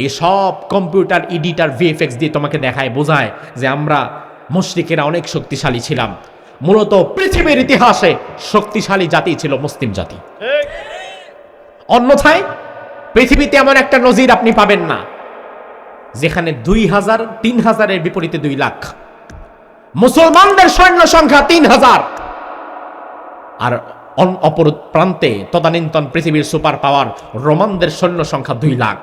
এই সব কম্পিউটার এডিটার ভিএফএক্স দিয়ে তোমাকে দেখায়, বোঝায় যে আমরা মুশরিকেরা অনেক শক্তিশালী ছিলাম। মূলত পৃথিবীর ইতিহাসে শক্তিশালী জাতি ছিল মুসলিম জাতি। অন্যথায় পৃথিবীতে এমন একটা নজির আপনি পাবেন না যেখানে 2000 3000-এর বিপরীতে 2 লাখ। মুসলমানদের সৈন্য সংখ্যা 3000, আর অপর প্রান্তে তদানীন্তন পৃথিবীর সুপার পাওয়ার রোমানদের সৈন্য সংখ্যা 2 লাখ।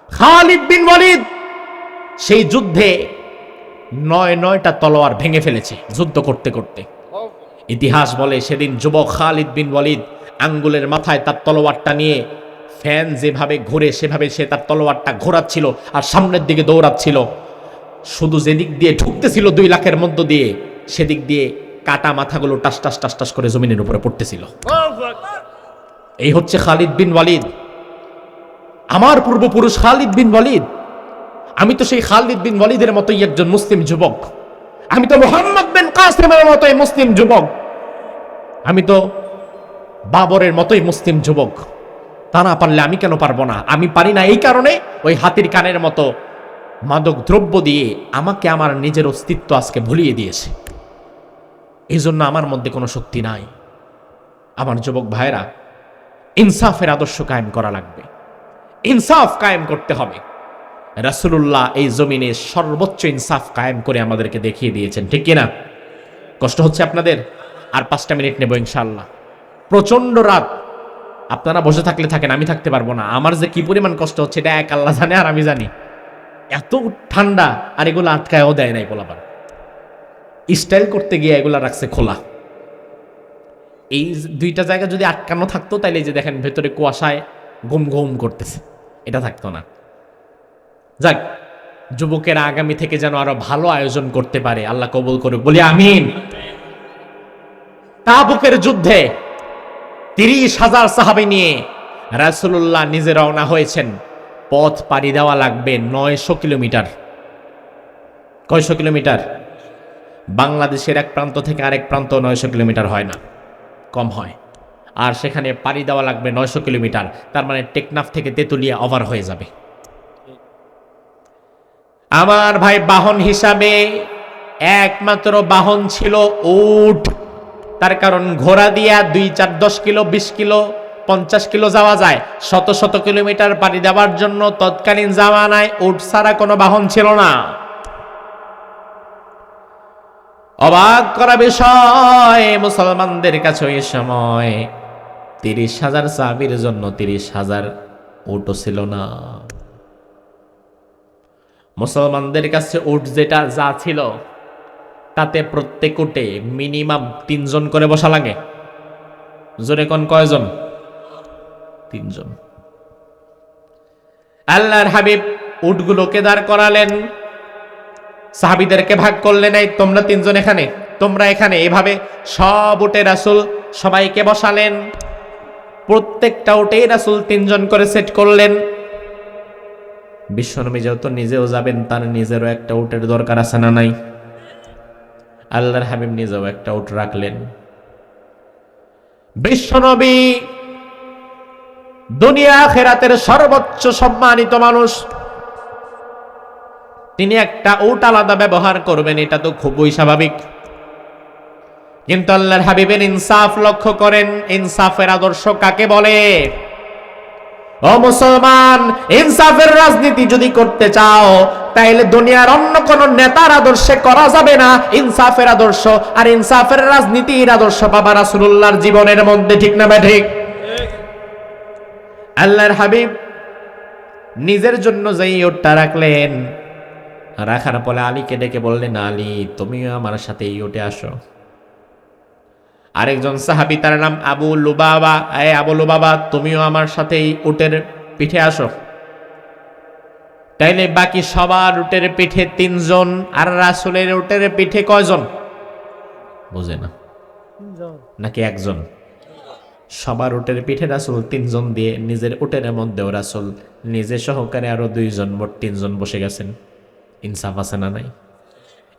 খালিদ বিন ওয়ালিদ সেই যুদ্ধে 9টা তলোয়ার ভেঙে ফেলেছে যুদ্ধ করতে করতে। ইতিহাস বলে সেদিন যুবক খালিদ বিন ওয়ালিদ আঙ্গুলের মাথায় তার তলোয়ারটা নিয়ে ফ্যান যেভাবে ঘুরে সেভাবে সে তার তলোয়ারটা ঘোরাচ্ছিল আর সামনের দিকে দৌড়াচ্ছিল। শুধু যেদিক দিয়ে ঢুকতেছিল 2 লাখের মধ্য দিয়ে, সেদিক দিয়ে কাটা মাথাগুলো টাস টাস টাস টাস করে জমিনের উপরে পড়তেছিল। এই হচ্ছে খালিদ বিন ওয়ালিদ, আমার পূর্বপুরুষ খালিদ বিন ওয়ালিদ। আমি তো সেই খালিদ বিন ওয়ালিদের মতোই একজন মুসলিম যুবক। আমি তো মুহাম্মদ বিন কাসিমের মতোই মুসলিম যুবক। আমি তো বাবরের মতোই মুসলিম যুবক। তা না পারলে আমি কেন পারবো না? আমি পারি না এই কারণে ওই হাতির কানের মতো মাদক দ্রব্য দিয়ে আমাকে আমার নিজের অস্তিত্ব আজকে ভুলিয়ে দিয়েছে। এই জন্য আমার মধ্যে কোনো শক্তি নাই। আমার যুবক ভাইরা, ইনসাফের আদর্শ কায়েম করা লাগবে। ইনসাফ কায়েম করতে হবে। রাসূলুল্লাহ এই জমিনে সর্বোচ্চ ইনসাফ কায়েম করে আমাদেরকে দেখিয়ে দিয়েছেন, ঠিক কিনা? কষ্ট হচ্ছে আপনাদের? আর 5টা মিনিট নেব ইনশাআল্লাহ। প্রচন্ড রাত, আপনারা বসে থাকলে থাকেন, আমি থাকতে পারবো না। আমার যে কি পরিমাণ কষ্ট হচ্ছে এটা এক আল্লাহ জানে আর আমি জানি। এত ঠান্ডা, আর এগুলো আটকায়ও দেয় নাই পোলাপান। স্টাইল করতে গিয়ে এগুলা রাখছে খোলা। এই 2টা জায়গা যদি আটকানো থাকতো তাইলে যে দেখেন ভেতরে কুয়াশায় ঘুম ঘুম করতেছে, এটা থাকতো না। যাক, যুবকেরা আগামী থেকে যেন আরো ভালো আয়োজন করতে পারে, আল্লাহ কবুল করুক, বলি আমিন। তাবুকের যুদ্ধে 30,000 সাহাবী নিয়ে রাসূলুল্লাহ নিজে রওনা হয়েছেন। পথ পাড়ি দেওয়া লাগবে 900 কিলোমিটার। কয়শো কিলোমিটার? বাংলাদেশের এক প্রান্ত থেকে আরেক প্রান্ত 900 কিলোমিটার হয় না, কম হয়। আর সেখানে পাড়ি দেওয়া লাগবে 900 কিলোমিটার, তার মানে টেকনাফ থেকে তেতুলিয়া ওভার হয়ে যাবে। আমার ভাই, বাহন হিসাবে একমাত্র বাহন ছিল উট। তার কারণ ঘোড়া দিয়া 2, 4, 10 কিলো, 20 কিলো, 50 কিলো যাওয়া যায়। শত শত কিলোমিটার পাড়ি দেওয়ার জন্য তৎকালীন জামানায় উট ছাড়া কোনো বাহন ছিল না। অবাক করা বিষয়, মুসলমানদের কাছে ওই সময় 30,000 সাহাবীর জন্য 30,000 উটও ছিল না। মুসলমানদের কাছে উট যেটা যা ছিল, তাতে প্রত্যেক উটে মিনিমাম 3 জন করে বসা লাগে। জোরে কোন কয়জন? 3 জন। আল্লাহর হাবিব উটগুলোকে দাঁড় করালেন, সাহাবীদেরকে ভাগ করলেন, এই তোমরা 3 জন এখানে, তোমরা এখানে। এভাবে সব উটে রাসূল সবাইকে বসালেন। প্রত্যেকটা উটেই রাসূল 3 জন করে সেট করলেন। বিশ্বনবী যেহেতু নিজেও যাবেন, তার নিজেরও একটা উটের দরকার আছে না নাই? আল্লাহর হাবিব নিজেও একটা উট রাখলেন। বিশ্বনবী দুনিয়া আখিরাতের সর্বোচ্চ সম্মানিত মানুষ, তিনি একটা উট আলাদা ব্যবহার করবেন, এটা তো খুবই স্বাভাবিক। কিন্তু আল্লাহর হাবিবের ইনসাফ লক্ষ্য করেন। ইনসাফের আদর্শ কাকে বলে? ও মুসলমান, ইনসাফের রাজনীতি যদি করতে চাও, তাইলে দুনিয়ার অন্য কোন নেতার আদর্শে করা যাবে না ইনসাফের আদর্শ। আর ইনসাফের রাজনীতির আদর্শ বাবা রাসূলুল্লাহর জীবনের মধ্যে, ঠিক না ঠিক? আল্লাহর হাবিব নিজের জন্য যেই উটটা রাখলেন, রাখার পরে আলীকে ডেকে বললেন, আলী তুমিও আমার সাথে এই উটে আসো। আরেকজন সাহাবী, তার নাম আবু লুবাবা, আবু লুবাবা তুমিও আমার সাথে এই উটের পিঠে আসো। তাইলে বাকি সবার উটের পিঠে 3 জন, আর রাসূলের উটের পিঠে কয়জন? বুঝে না নাকি একজন? সবার উটের পিঠে রাসূল 3 জন দিয়ে, নিজের উটের মধ্যেও রাসূল নিজে সহকারে আরো 2 জন, মোট 3 জন বসে গেছেন। ইনসাফ আছে না নাই?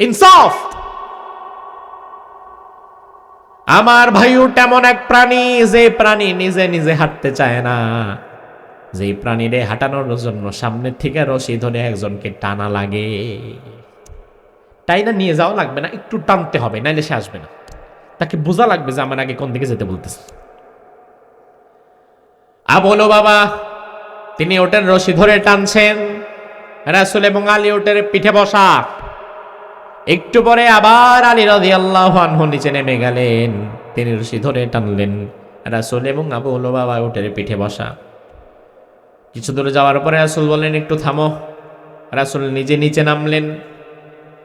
ইনসাফ। আমার ভাই, উট এমন এক প্রাণী, যে প্রাণী নিজে নিজে হাঁটতে চায় না, যে প্রাণীরে হাঁটানোর জন্য সামনের থেকে রশি ধরে একজনকে টানা লাগে। তাই না, নিয়ে যাওয়া লাগবে না, একটু টানতে হবে, নাইলে সে আসবে না। তাকে বোঝা লাগবে যে আমার আগে কোন দিকে যেতে বলতেছে। বলো বাবা, তিনি ওটের রশি ধরে টানছেন, রাসূল এবং আলী ওটের পিঠে বসা। একটু পরে আবার আলী রাদিয়াল্লাহু আনহু নিচে নেমে গেলেন, তিনি রশি ধরে টানলেন, রাসূল এবং আবু লুবাবা ওটের পিঠে বসা। কিছু দূরে যাওয়ার পরে রাসূল বললেন, একটু থামো। রাসূল নিজে নিচে নামলেন।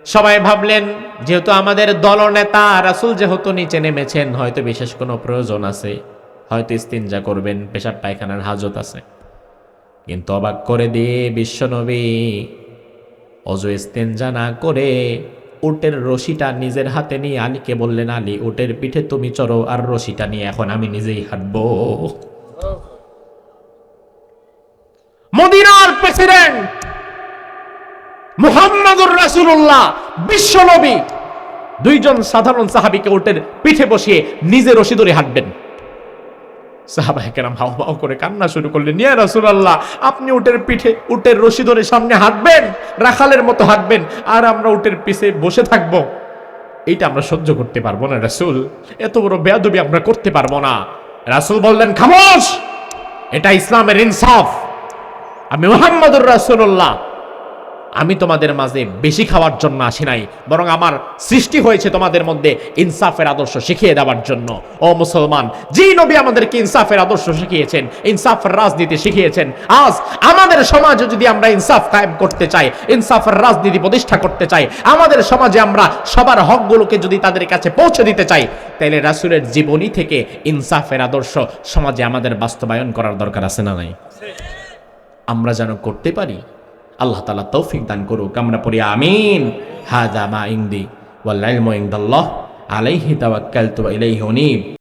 সবাই ভাবলেন, যেহেতু আমাদের দলনেতা, রাসূল যেহেতু নিচে নেমেছেন, হয়তো বিশেষ কোনো প্রয়োজন আছে, হয়তো ইস্তিনজা করবেন, পেশাব পায়খানার হাজত আছে। কিন্তু অবাক করে দিয়ে বিশ্বনবী অজু ইস্তিনজা না করে উটের রশিটা নিজের হাতে নিয়ে আলীকে বললেন, আলী উটের পিঠে তুমি চড়ো, আর রশিটা নিয়ে এখন আমি নিজেই হাঁটবো। মদিনার প্রেসিডেন্ট মুহাম্মদুর রাসূলুল্লাহ বিশ্বনবী 2 জন সাধারণ সাহাবীকে উটের পিঠে বসিয়ে নিজে রশি ধরে হাঁটবেন। সাহাবায়ে কেরাম হাও হাও করে কান্না শুরু করলেন, ইয়া রাসূলুল্লাহ, আপনি উটের পিঠে, উটের রশি ধরে সামনে হাঁটবেন, রাখালের মতো হাঁটবেন, আর আমরা উটের পিছে বসে থাকব। এইটা আমরা সহ্য করতে পারবো না রাসূল, এত বড় বেয়াদবি আমরা করতে পারবো না। রাসূল বললেন, খামোশ, এটা ইসলামের ইনসাফ। আমি মুহাম্মদুর রাসূলুল্লাহ, আমি তোমাদের মাঝে বেশি খাওয়ার জন্য আসি নাই, বরং আমার সৃষ্টি হয়েছে তোমাদের মধ্যে ইনসাফের আদর্শ শিখিয়ে দেওয়ার জন্য। ও মুসলমান, যেই নবী আমাদেরকে ইনসাফের আদর্শ শিখিয়েছেন, ইনসাফের রাজনীতি শিখিয়েছেন, আজ আমাদের সমাজে যদি আমরা ইনসাফ কায়েম করতে চাই, ইনসাফের রাজনীতি প্রতিষ্ঠা করতে চাই, আমাদের সমাজে আমরা সবার হকগুলোকে যদি তাদের কাছে পৌঁছে দিতে চাই, তাহলে রাসূলের জীবনী থেকে ইনসাফের আদর্শ সমাজে আমাদের বাস্তবায়ন করার দরকার আছে না নাই? আমরা যেন করতে পারি। আল্লাহ তাআলা তৌফিক দান করুক। আমরা পড়ি আমিন। হাযা মা ইনদি ওয়াল ইলমু ইনদাল্লাহ। আলাইহি তাওয়াক্কালতু ওয়া ইলাইহি উনীব।